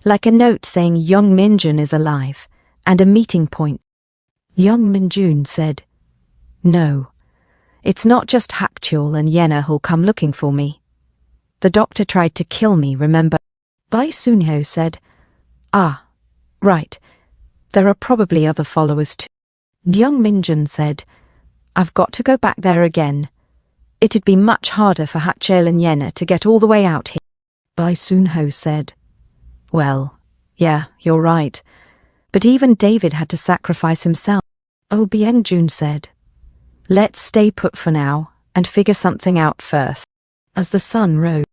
Speaker 1: Like a note saying Young Minjun is alive, and a meeting point. Young Minjun said, no, it's not just Hakchul and Yena who'll come looking for me. The doctor tried to kill me, remember? Bai Sunho said, ah, right, there are probably other followers too. Young Minjun said, I've got to go back there again. It'd be much harder for Hakchul and Yena to get all the way out here. Bai Sunho said, well, yeah, you're right. But even David had to sacrifice himself. Oh Biengjun said, let's stay put for now and figure something out first. As the sun rose,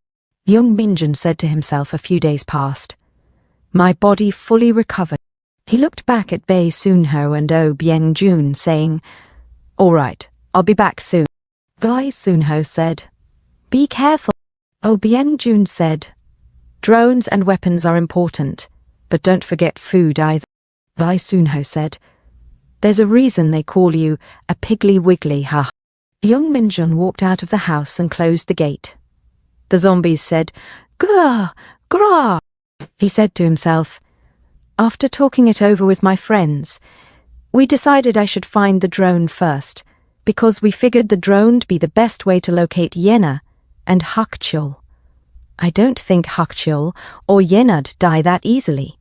Speaker 1: Young Minjun said to himself a few days passed, my body fully recovered. He looked back at Bai Sunho and Oh Biengjun, saying, all right, I'll be back soon. Bai Sunho said, be careful. Oh Biengjun said, drones and weapons are important, but don't forget food either. Bai Sunho said, there's a reason they call you a Piggly Wiggly, ha. Young Minjun walked out of the house and closed the gate. The zombies said, grah, grah. He said to himself, after talking it over with my friends, we decided I should find the drone first, because we figured the drone'd be the best way to locate Yena and Hakchul. I don't think Hakchul or Yena'd die that easily.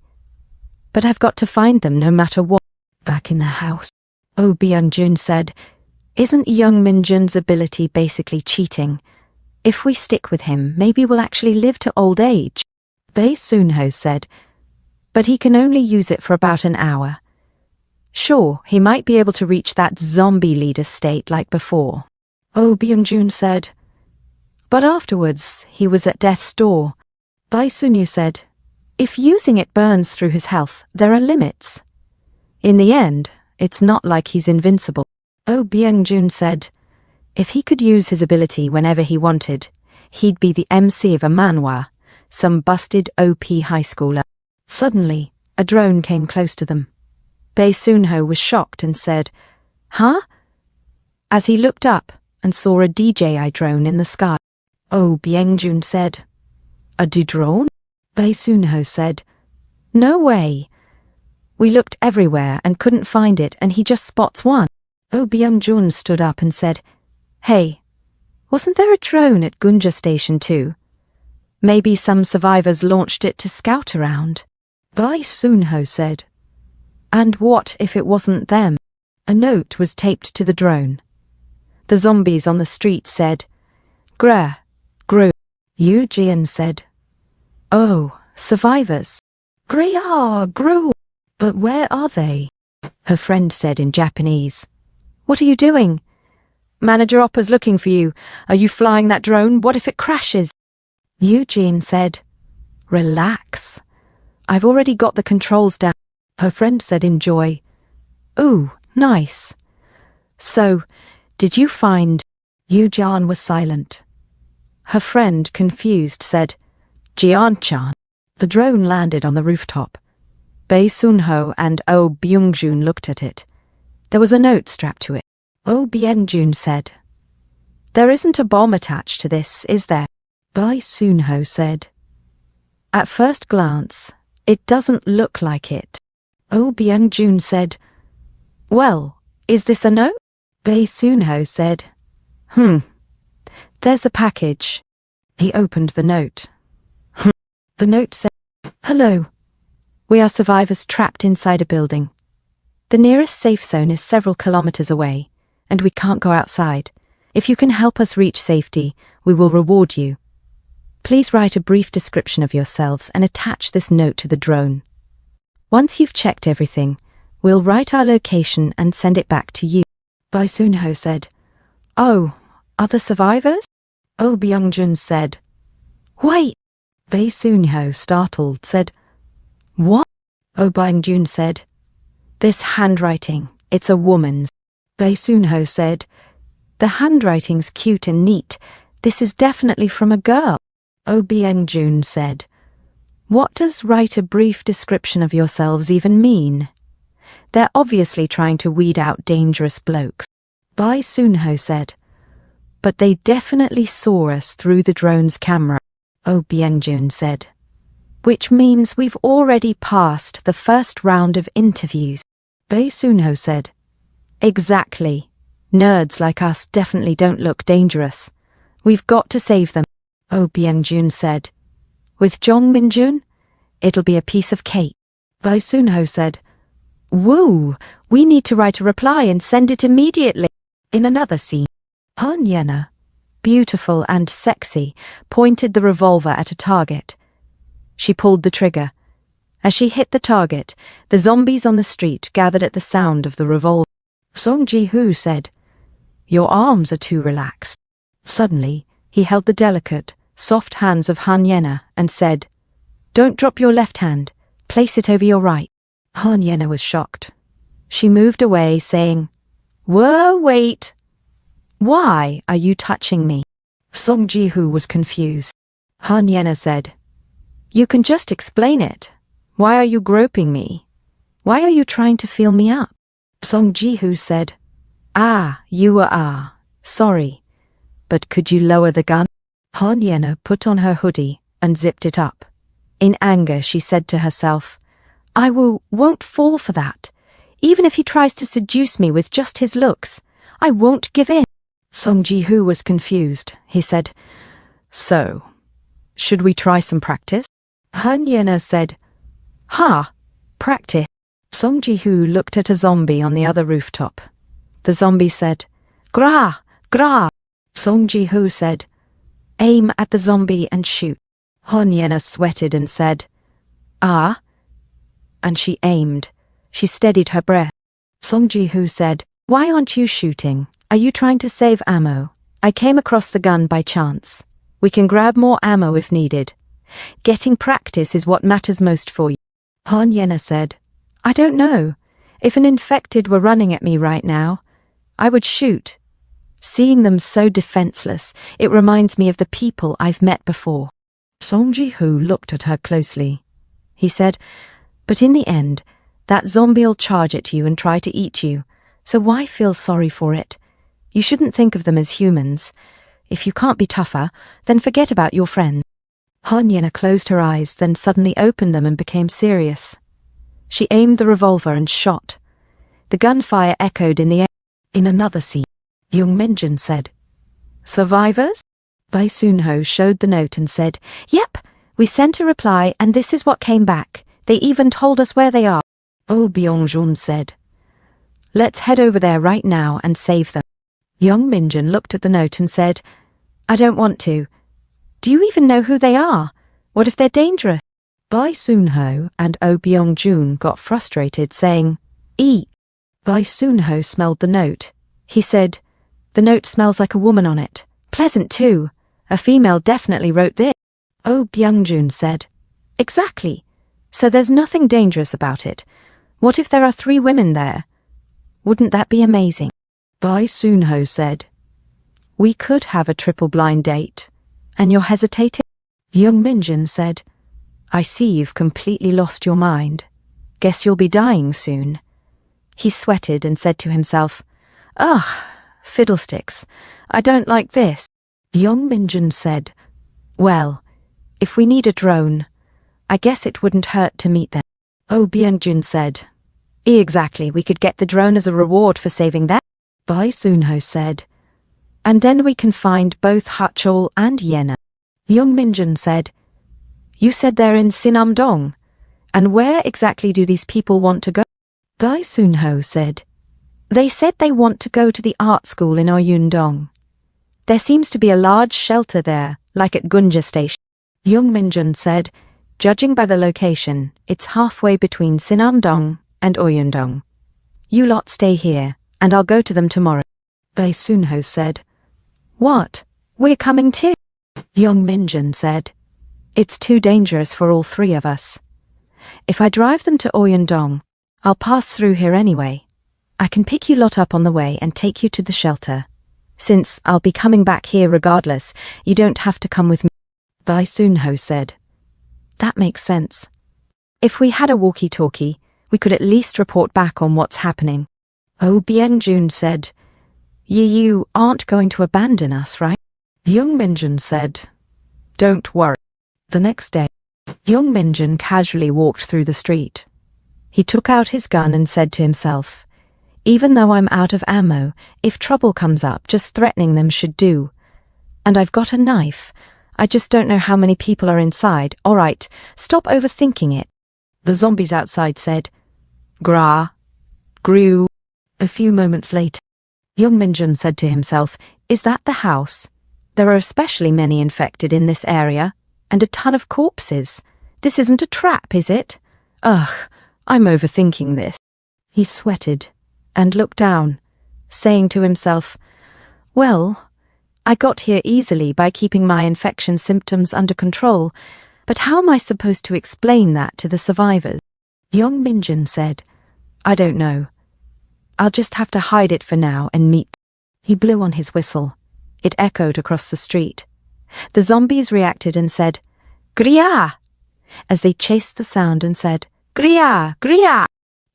Speaker 1: But I've got to find them no matter what. Back in the house, Oh Byung-jun said, isn't Young Minjun's ability basically cheating? If we stick with him, maybe we'll actually live to old age. Bai Sunho said, but he can only use it for about an hour. Sure, he might be able to reach that zombie leader state like before. Oh Byung-jun said, but afterwards he was at death's door. Bai Sunyo said, if using it burns through his health, there are limits. In the end, it's not like he's invincible. Oh Byung-jun said, if he could use his ability whenever he wanted, he'd be the MC of a manhwa, some busted OP high schooler. Suddenly, a drone came close to them. Bai Sunho was shocked and said, huh? As he looked up and saw a DJI drone in the sky. Oh Byung-jun said, a drone? Bai Sunho said, no way. We looked everywhere and couldn't find it, and he just spots one. Oh Byung-jun stood up and said, hey, wasn't there a drone at Gunja Station too? Maybe some survivors launched it to scout around. Bai Sunho said, and what if it wasn't them? A note was taped to the drone. The zombies on the street said, grah, grew. Yu Jian said, oh, survivors. Grah, grew. But where are they? Her friend said in Japanese, what are you doing? Manager Oppa's looking for you. Are you flying that drone? What if it crashes? Eugene said, relax. I've already got the controls down. Her friend said in joy, ooh, nice. So, did you find... Yu-jian was silent. Her friend, confused, said, Jian-chan. The drone landed on the rooftop. Bai Sunho and Oh Byung-jun looked at it. There was a note strapped to it. Oh Byung-jun said, there isn't a bomb attached to this, is there? Bai Sunho said, at first glance, it doesn't look like it. Oh Byung-jun said, well, is this a note? Bai Sunho said, there's a package. He opened the note. The note said, hello. We are survivors trapped inside a building. The nearest safe zone is several kilometers away, and we can't go outside. If you can help us reach safety, we will reward you. Please write a brief description of yourselves and attach this note to the drone. Once you've checked everything, we'll write our location and send it back to you. Bai Sunho said, oh, other survivors? Oh Byung-jun said, wait. Bai Sunho, startled, said, what? Oh Byung-jun said, this handwriting, it's a woman's. Bai Sunho said, the handwriting's cute and neat. This is definitely from a girl. Oh Byung-jun said, What does write a brief description of yourselves even mean? They're obviously trying to weed out dangerous blokes. Bai Sunho said, but they definitely saw us through the drone's camera. Oh Byungjun said, which means we've already passed the first round of interviews. Bai Sunho said, exactly. Nerds like us definitely don't look dangerous. We've got to save them. Oh Byungjun said, with Jung Minjun, it'll be a piece of cake. Bai Sunho said, woo, we need to write a reply and send it immediately. In another scene, Han Yena, beautiful and sexy, pointed the revolver at a target. She pulled the trigger. As she hit the target, the zombies on the street gathered at the sound of the revolver. Song Ji-hoo said, your arms are too relaxed. Suddenly, he held the delicate, soft hands of Han Yena and said, don't drop your left hand, place it over your right. Han Yena was shocked. She moved away, saying, whoa, wait. Why are you touching me? Song Ji-hoo was confused. Han Yena said, you can just explain it. Why are you groping me? Why are you trying to feel me up? Song Ji-hoo said, you are. Sorry. But could you lower the gun? Han Yena put on her hoodie and zipped it up. In anger, she said to herself, I won't fall for that. Even if he tries to seduce me with just his looks, I won't give in. Song Ji-hoo was confused. He said, so, should we try some practice? Han Yena said, practice. Song Ji-hoo looked at a zombie on the other rooftop. The zombie said, gra, gra. Song Ji-hoo said, aim at the zombie and shoot. Han Yena sweated and said, and she aimed. She steadied her breath. Song Ji-hoo said, why aren't you shooting? Are you trying to save ammo? I came across the gun by chance. We can grab more ammo if needed. Getting practice is what matters most for you. Han Yena said, I don't know. If an infected were running at me right now, I would shoot. Seeing them so defenseless, it reminds me of the people I've met before. Song Ji-hoo looked at her closely. He said, but in the end, that zombie'll charge at you and try to eat you, so why feel sorry for it? You shouldn't think of them as humans. If you can't be tougher, then forget about your friends. Han Yena closed her eyes, then suddenly opened them and became serious. She aimed the revolver and shot. The gunfire echoed in the air. In another scene, Jung Minjun said, survivors? Bai Sunho showed the note and said, yep, we sent a reply and this is what came back. They even told us where they are. Oh Byungjun said, let's head over there right now and save them. Jung Minjun looked at the note and said, I don't want to. Do you even know who they are? What if they're dangerous? Bai Sunho and Oh Byungjun got frustrated, saying, eat. Bai Sunho smelled the note. He said, the note smells like a woman on it. Pleasant too. A female definitely wrote this. Oh Byungjun said, exactly. So there's nothing dangerous about it. What if there are 3 women there? Wouldn't that be amazing? Bai Sunho said, we could have a triple blind date. And you're hesitating? Jung Minjun said, I see you've completely lost your mind. Guess you'll be dying soon. He sweated and said to himself, ugh, fiddlesticks, I don't like this. Jung Minjun said, well, if we need a drone, I guess it wouldn't hurt to meet them. Oh Byungjun said, exactly, we could get the drone as a reward for saving them. Bai Sunho said, and then we can find both Hachol and Yena. Jung Minjun said, you said they're in Sinamdong, and where exactly do these people want to go? Bai Sunho said, they said they want to go to the art school in Oyundong. There seems to be a large shelter there, like at Gunja Station. Jung Minjun said, judging by the location, it's halfway between Sinamdong and Oyundong. You lot stay here, and I'll go to them tomorrow. Bai Sunho said, what? We're coming too? Jung Minjun said, it's too dangerous for all 3 of us. If I drive them to Oyundong, I'll pass through here anyway. I can pick you lot up on the way and take you to the shelter. Since I'll be coming back here regardless, you don't have to come with me. Bai Sunho said, That makes sense. If we had a walkie-talkie, we could at least report back on what's happening. Oh, Bien, June said. You aren't going to abandon us, right? Jung Minjun said, don't worry. The next day, Jung Minjun casually walked through the street. He took out his gun and said to himself, even though I'm out of ammo, if trouble comes up, just threatening them should do. And I've got a knife. I just don't know how many people are inside. All right, stop overthinking it. The zombies outside said, gra, grew. A few moments later, Jung Minjun said to himself, is that the house? There are especially many infected in this area, and a ton of corpses. This isn't a trap, is it? Ugh, I'm overthinking this. He sweated and looked down, saying to himself, well, I got here easily by keeping my infection symptoms under control, but how am I supposed to explain that to the survivors? Jung Minjun said, I don't know. I'll just have to hide it for now and meet. He blew on his whistle. It echoed across the street. The zombies reacted and said, Gria! As they chased the sound and said, Gria! Gria!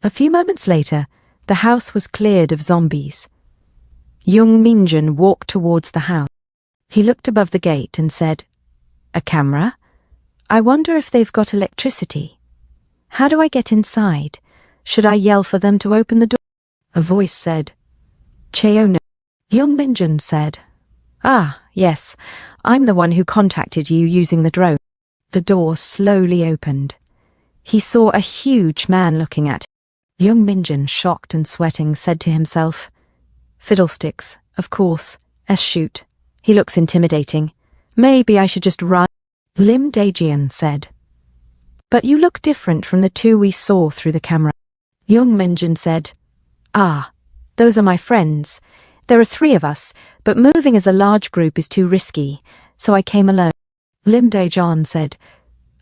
Speaker 1: A few moments later, the house was cleared of zombies. Jung Minjun walked towards the house. He looked above the gate and said, a camera? I wonder if they've got electricity. How do I get inside? Should I yell for them to open the door? A voice said, Cheono. Jung Minjun said, ah, yes, I'm the one who contacted you using the drone. The door slowly opened. He saw a huge man looking at him. Jung Minjun, shocked and sweating, said to himself, fiddlesticks, of course, shoot. He looks intimidating. Maybe I should just run. Lim Daejian said, but you look different from the two we saw through the camera. Jung Minjun said, ah, those are my friends. There are 3 of us, but moving as a large group is too risky, so I came alone. Lim Daejian said,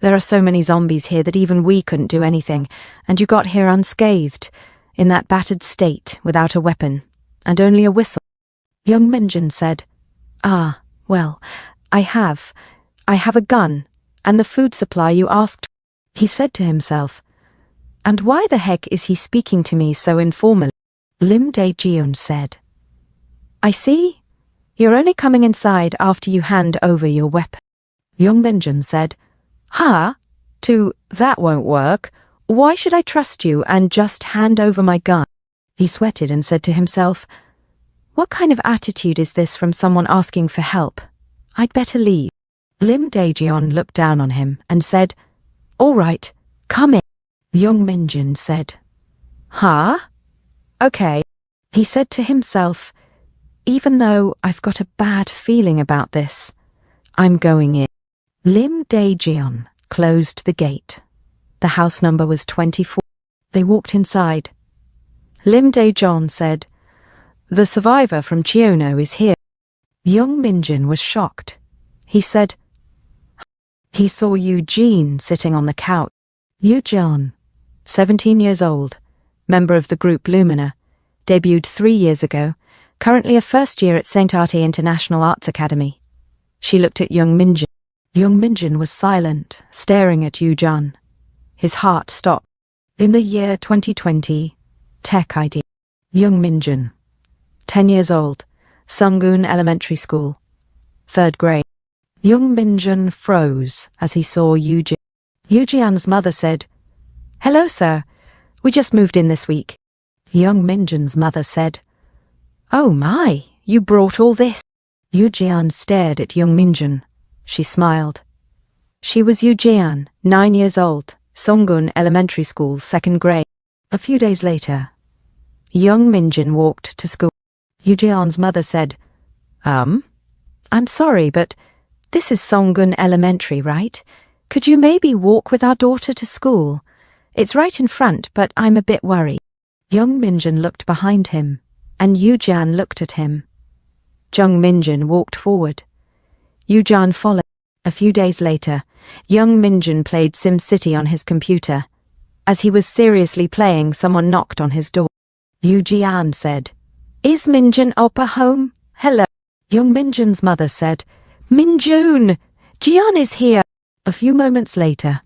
Speaker 1: there are so many zombies here that even we couldn't do anything, and you got here unscathed, in that battered state, without a weapon, and only a whistle. Jung Minjun said, ah, well, I have a gun, and the food supply you asked. He said to himself, and why the heck is he speaking to me so informally? Lim Daejian said, I see. You're only coming inside after you hand over your weapon. Jung Minjun said, huh? That won't work. Why should I trust you and just hand over my gun? He sweated and said to himself, what kind of attitude is this from someone asking for help? I'd better leave. Lim Daejian looked down on him and said, all right, come in. Jung Minjun said, huh? Okay. He said to himself, even though I've got a bad feeling about this, I'm going in. Lim Daejian closed the gate. The house number was 24. They walked inside. Lim Daejian said, the survivor from Cheono is here. Jung Minjun was shocked. He said, he saw Eugene sitting on the couch. Eugene, 17 years old, member of the group Lumina, debuted 3 years ago, currently a first year at St. Arte International Arts Academy. She looked at Jung Minjun. Jung Minjun was silent, staring at Eugene. His heart stopped. In the year 2020, Tech ID. Jung Minjun, 10 years old, Sungun Elementary School, 3rd grade. Jung Minjun froze as he saw Eugene. Eugene's mother said, hello, sir. We just moved in this week. Jung Minjun's mother said, oh my, you brought all this. Eugene stared at Jung Minjun. She smiled. She was Eugene, 9 years old, Sungun Elementary School, 2nd grade. A few days later, Jung Minjun walked to school. Eugene's mother said, I'm sorry, but this is Sungun Elementary, right? Could you maybe walk with our daughter to school? It's right in front, but I'm a bit worried. Jung Minjun looked behind him, and Eugene looked at him. Jung Minjun walked forward. Eugene followed. A few days later, Jung Minjun played SimCity on his computer. As he was seriously playing, someone knocked on his door. Eugene said, is Minjun Oppa home? Hello. Jung Minjun's mother said, Minjun, Jian is here. A few moments later,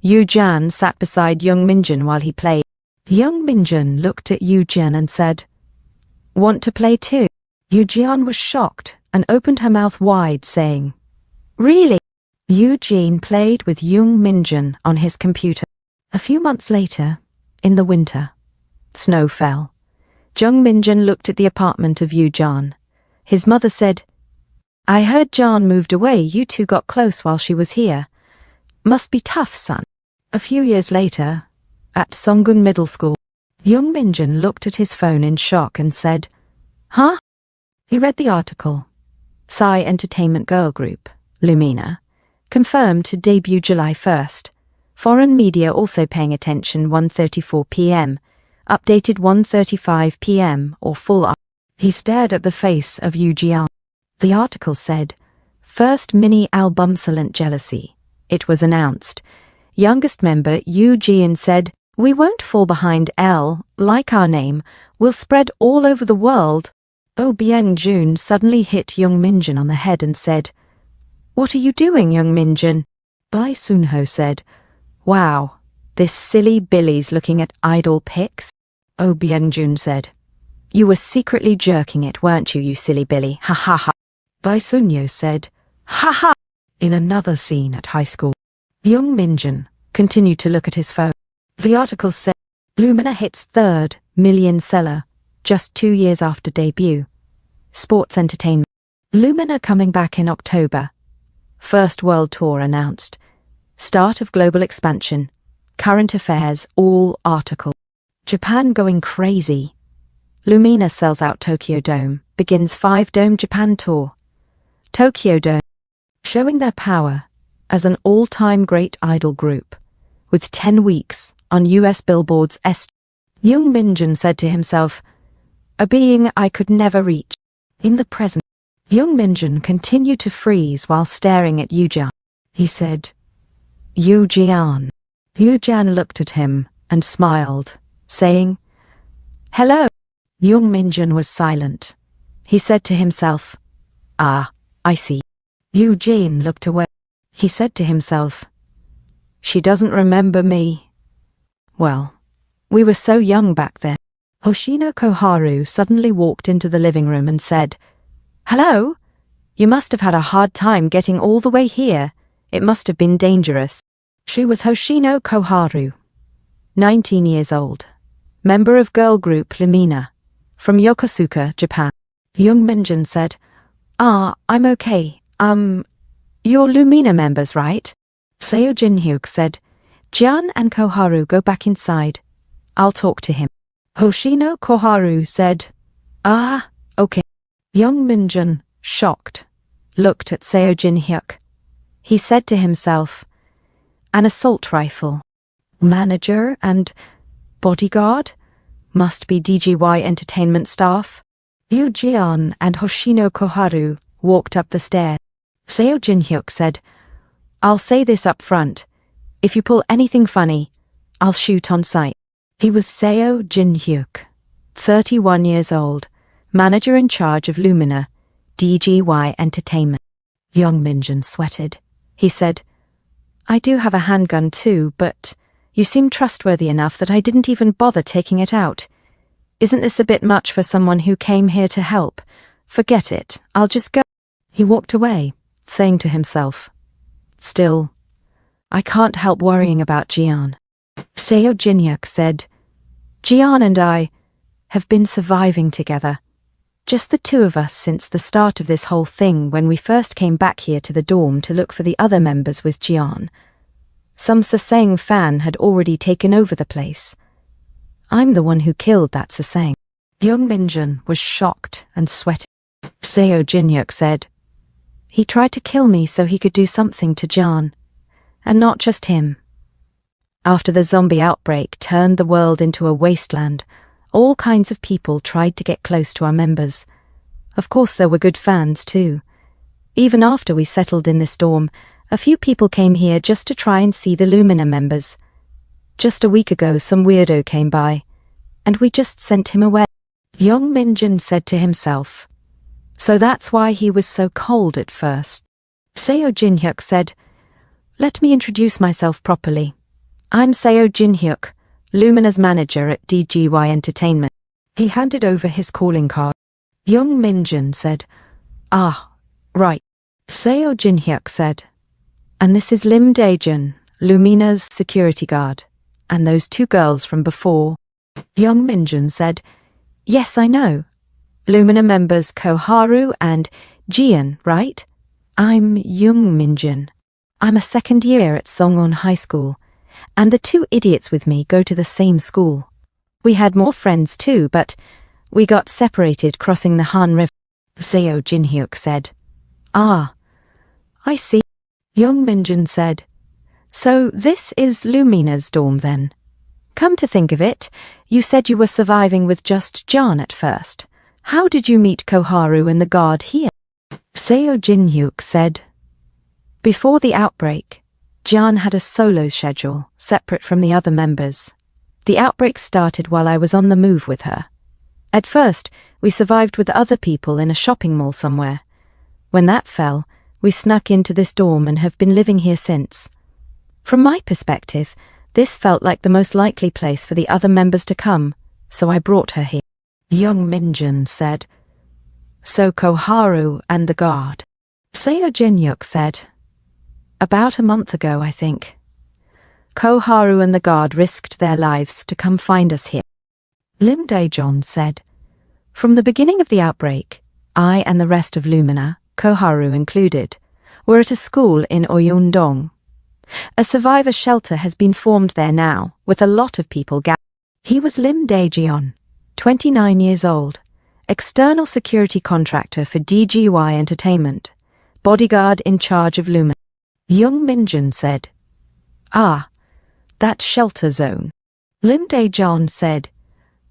Speaker 1: Yu Jan sat beside Jung Minjun while he played. Jung Minjun looked at Yu Jian and said, "Want to play too?" Yu Jian was shocked and opened her mouth wide, saying, "Really?" Yu Jian played with Jung Minjun on his computer. A few months later, in the winter, snow fell. Jung Minjun looked at the apartment of Yu Jian. His mother said, "I heard Jian moved away. You two got close while she was here. Must be tough, son." A few years later, at Songgung Middle School, Jung Minjun looked at his phone in shock and said, "Huh?" He read the article. Psy Entertainment Girl Group, Lumina, confirmed to debut July 1st. Foreign media also paying attention 1:34 p.m., updated 1:35 p.m. or full up. He stared at the face of Yu Jian. The article said, "First mini album Silent Jealousy." It was announced. Youngest member Yu Jian said, "We won't fall behind L, like our name, we'll spread all over the world." Oh Byung Jun suddenly hit Jung Minjun on the head and said, "What are you doing, Jung Minjun?" Bai Sunho said, "Wow, this silly Billy's looking at idol pics." Oh Byung Jun said, "You were secretly jerking it, weren't you, you silly Billy? Ha ha ha." Bai Sunyo said, "Ha ha." In another scene at high school, Jung Minjun continued to look at his phone. The article said, Lumina hits third million seller just 2 years after debut. Sports entertainment. Lumina coming back in October. First world tour announced. Start of global expansion. Current affairs, all article. Japan going crazy. Lumina sells out Tokyo Dome, begins 5-dome Japan tour. Tokyo Dome, showing their power as an all-time great idol group, with 10 weeks on US Billboard's S. Jung Minjun said to himself, "A being I could never reach." In the present, Jung Minjun continued to freeze while staring at Yu Jian. He said, "Yu Jian." Yu Jian looked at him and smiled, saying, "Hello." Jung Minjun was silent. He said to himself, "Ah, I see." Yu Jian looked away. He said to himself, "She doesn't remember me. Well, we were so young back then." Hoshino Koharu suddenly walked into the living room and said, "Hello? You must have had a hard time getting all the way here. It must have been dangerous." She was Hoshino Koharu, 19 years old, member of girl group Lumina, from Yokosuka, Japan. Jung Minjun said, I'm okay. You're Lumina members, right?" Seo Jinhyuk said, "Jian and Koharu go back inside. I'll talk to him." Hoshino Koharu said, Okay." Jung Minjun, shocked, looked at Seo Jinhyuk. He said to himself, "An assault rifle. Manager and bodyguard? Must be DGY entertainment staff." Yu Jian and Hoshino Koharu walked up the stairs. Seo Jinhyuk said, "I'll say this up front. If you pull anything funny, I'll shoot on sight." He was Seo Jinhyuk, 31 years old, manager in charge of Lumina, DGY Entertainment. Jung Minjun sweated. He said, "I do have a handgun too, but you seem trustworthy enough that I didn't even bother taking it out. Isn't this a bit much for someone who came here to help? Forget it, I'll just go." He walked away, saying to himself, "Still, I can't help worrying about Jian." Seo Jinhyuk said, "Jian and I have been surviving together. Just the two of us since the start of this whole thing when we first came back here to the dorm to look for the other members with Jian. Some Saseng fan had already taken over the place. I'm the one who killed that Saseng." Jung Minjun was shocked and sweating. Seo Jinhyuk said, "He tried to kill me so he could do something to Jian. And not just him. After the zombie outbreak turned the world into a wasteland, all kinds of people tried to get close to our members. Of course there were good fans too. Even after we settled in this dorm, a few people came here just to try and see the Lumina members. Just a week ago some weirdo came by, and we just sent him away." Jung Minjun said to himself, "So that's why he was so cold at first." Seo Jinhyuk said, "Let me introduce myself properly. I'm Seo Jin-hyuk, Lumina's manager at DGY Entertainment. He handed over his calling card. Jung Min-jun said, "Ah, right." Seo Jin-hyuk said, "And this is Lim Dae-jun, Lumina's security guard, and those two girls from before." Jung Min-jun said, "Yes, I know. Lumina members Koharu and Jian, right? I'm Jung Min-jun. I'm a second year at Songon High School, and the two idiots with me go to the same school. We had more friends too, but we got separated crossing the Han River." Seo Jin-hyuk said, "Ah, I see." Jung Min-jun said, "So this is Lumina's dorm then? Come to think of it, you said you were surviving with just Jan at first. How did you meet Koharu and the guard here?" Seo Jin-hyuk said, "Before the outbreak, Jan had a solo schedule, separate from the other members. The outbreak started while I was on the move with her. At first, we survived with other people in a shopping mall somewhere. When that fell, we snuck into this dorm and have been living here since. From my perspective, this felt like the most likely place for the other members to come, so I brought her here." Jung Min-jun said, "So Koharu and the guard?" Seo Jin-hyuk said, "About a month ago, I think. Koharu and the guard risked their lives to come find us here." Lim Dae-jun said, "From the beginning of the outbreak, I and the rest of Lumina, Koharu included, were at a school in Oyun-dong. A survivor shelter has been formed there now, with a lot of people gathered." He was Lim Dae-jun, 29 years old, external security contractor for DGY Entertainment, bodyguard in charge of Lumina. Jung Min-jun said, "Ah, that shelter zone." Lim Dae-jun said,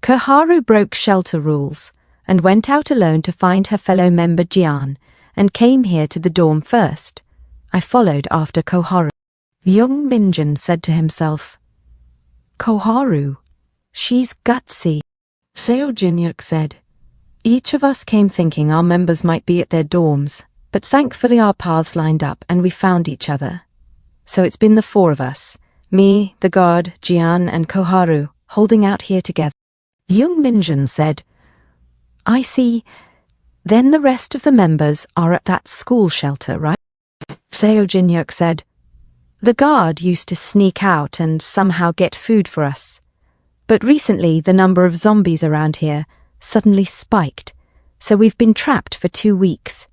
Speaker 1: "Koharu broke shelter rules and went out alone to find her fellow member Jian and came here to the dorm first. I followed after Koharu." Jung Min-jun said to himself, "Koharu, she's gutsy." Seo Jin-hyuk said, "Each of us came thinking our members might be at their dorms, but thankfully our paths lined up and we found each other. So it's been the four of us, me, the guard, Jian and Koharu, holding out here together." Jung Min-jun said, "I see. Then the rest of the members are at that school shelter, right?" Seo Jin-hyuk said, "The guard used to sneak out and somehow get food for us. But recently the number of zombies around here suddenly spiked, so we've been trapped for 2 weeks.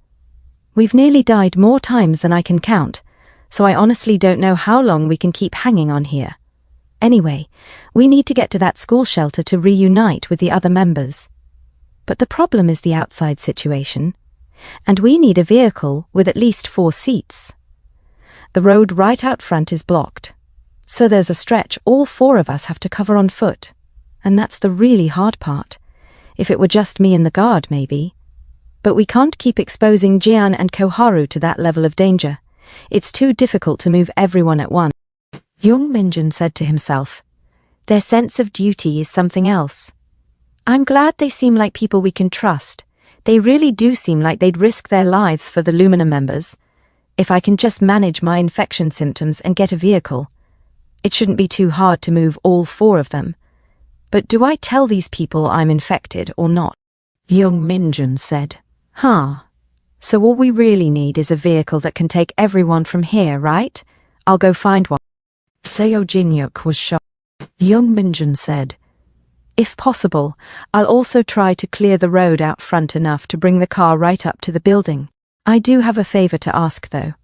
Speaker 1: We've nearly died more times than I can count, so I honestly don't know how long we can keep hanging on here. Anyway, we need to get to that school shelter to reunite with the other members. But the problem is the outside situation, and we need a vehicle with at least 4 seats. The road right out front is blocked, so there's a stretch all 4 of us have to cover on foot, and that's the really hard part. If it were just me and the guard, maybe. But we can't keep exposing Jian and Koharu to that level of danger. It's too difficult to move everyone at once." Jung Min-jun said to himself, "Their sense of duty is something else. I'm glad they seem like people we can trust. They really do seem like they'd risk their lives for the Lumina members. If I can just manage my infection symptoms and get a vehicle, it shouldn't be too hard to move all 4 of them. But do I tell these people I'm infected or not?" Jung Min-jun said, So all we really need is a vehicle that can take everyone from here, right? I'll go find one." Seo Jin-hyuk was shocked. Jung Min-jun said, "If possible, I'll also try to clear the road out front enough to bring the car right up to the building. I do have a favor to ask, though.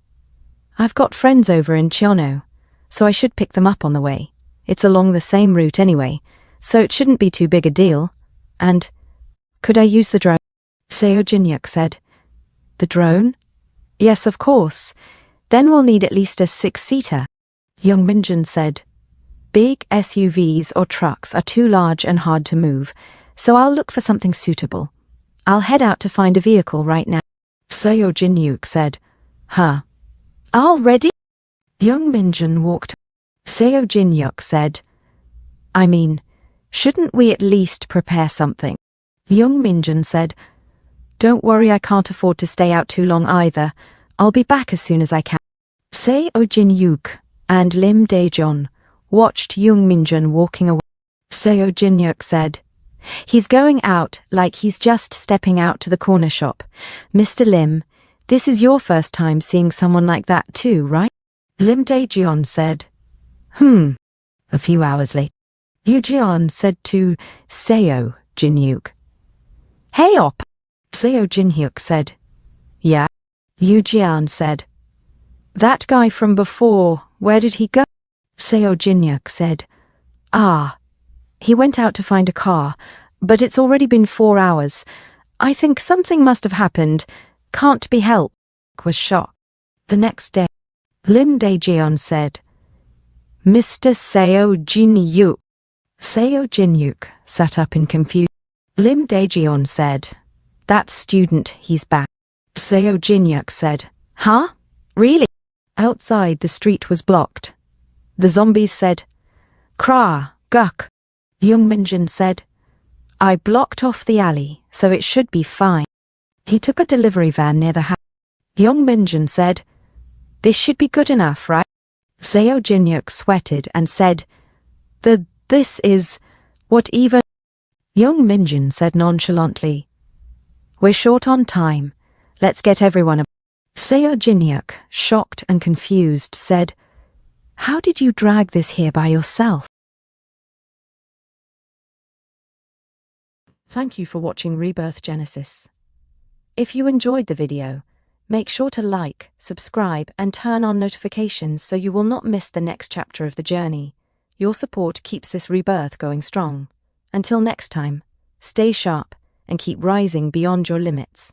Speaker 1: I've got friends over in Cheono, so I should pick them up on the way. It's along the same route anyway, so it shouldn't be too big a deal. And could I use the drone?" Seo Jin-hyuk said, "The drone? Yes, of course. Then we'll need at least a 6-seater. Jung Min-jun said, "Big SUVs or trucks are too large and hard to move, so I'll look for something suitable. I'll head out to find a vehicle right now." Seo Jin-hyuk said, "All ready?" Jung Min-jun walked. Seo Jin-hyuk said, "I mean, shouldn't we at least prepare something?" Jung Min-jun said, "Don't worry, I can't afford to stay out too long either. I'll be back as soon as I can." Seo Jin-hyuk and Lim Dae-jun watched Jung Minjun walking away. Seo Jinyuk said, "He's going out like he's just stepping out to the corner shop. Mr. Lim, this is your first time seeing someone like that too, right?" Lim Daejeon said, A few hours later, Yu Jian said to Seo Jinyuk, "Hey op." Seo Jinyuk said, "Yeah." Yu Jian said, "That guy from before, where did he go?" Seo Jinyuk said, He went out to find a car, but it's already been 4 hours. I think something must have happened. Can't be helped." Was shocked. The next day, Lim Daejeon said, "Mr. Seo Jinyuk." Seo Jinyuk sat up in confusion. Lim Daejeon said, "That student, he's back." Seo Jinyuk said, "Huh? Really?" Outside, the street was blocked. The zombies said, "Kra, guk." Jung Minjun said, "I blocked off the alley, so it should be fine." He took a delivery van near the house. Jung Minjun said, "This should be good enough, right?" Seo Jinyuk sweated and said, This is what even." Jung Minjun said nonchalantly, "We're short on time. Let's get everyone." Seo Jinyuk, shocked and confused, said, "How did you drag this here by yourself?" Thank you for watching Rebirth Genesis. If you enjoyed the video, make sure to like, subscribe, and turn on notifications so you will not miss the next chapter of the journey. Your support keeps this rebirth going strong. Until next time, stay sharp and keep rising beyond your limits.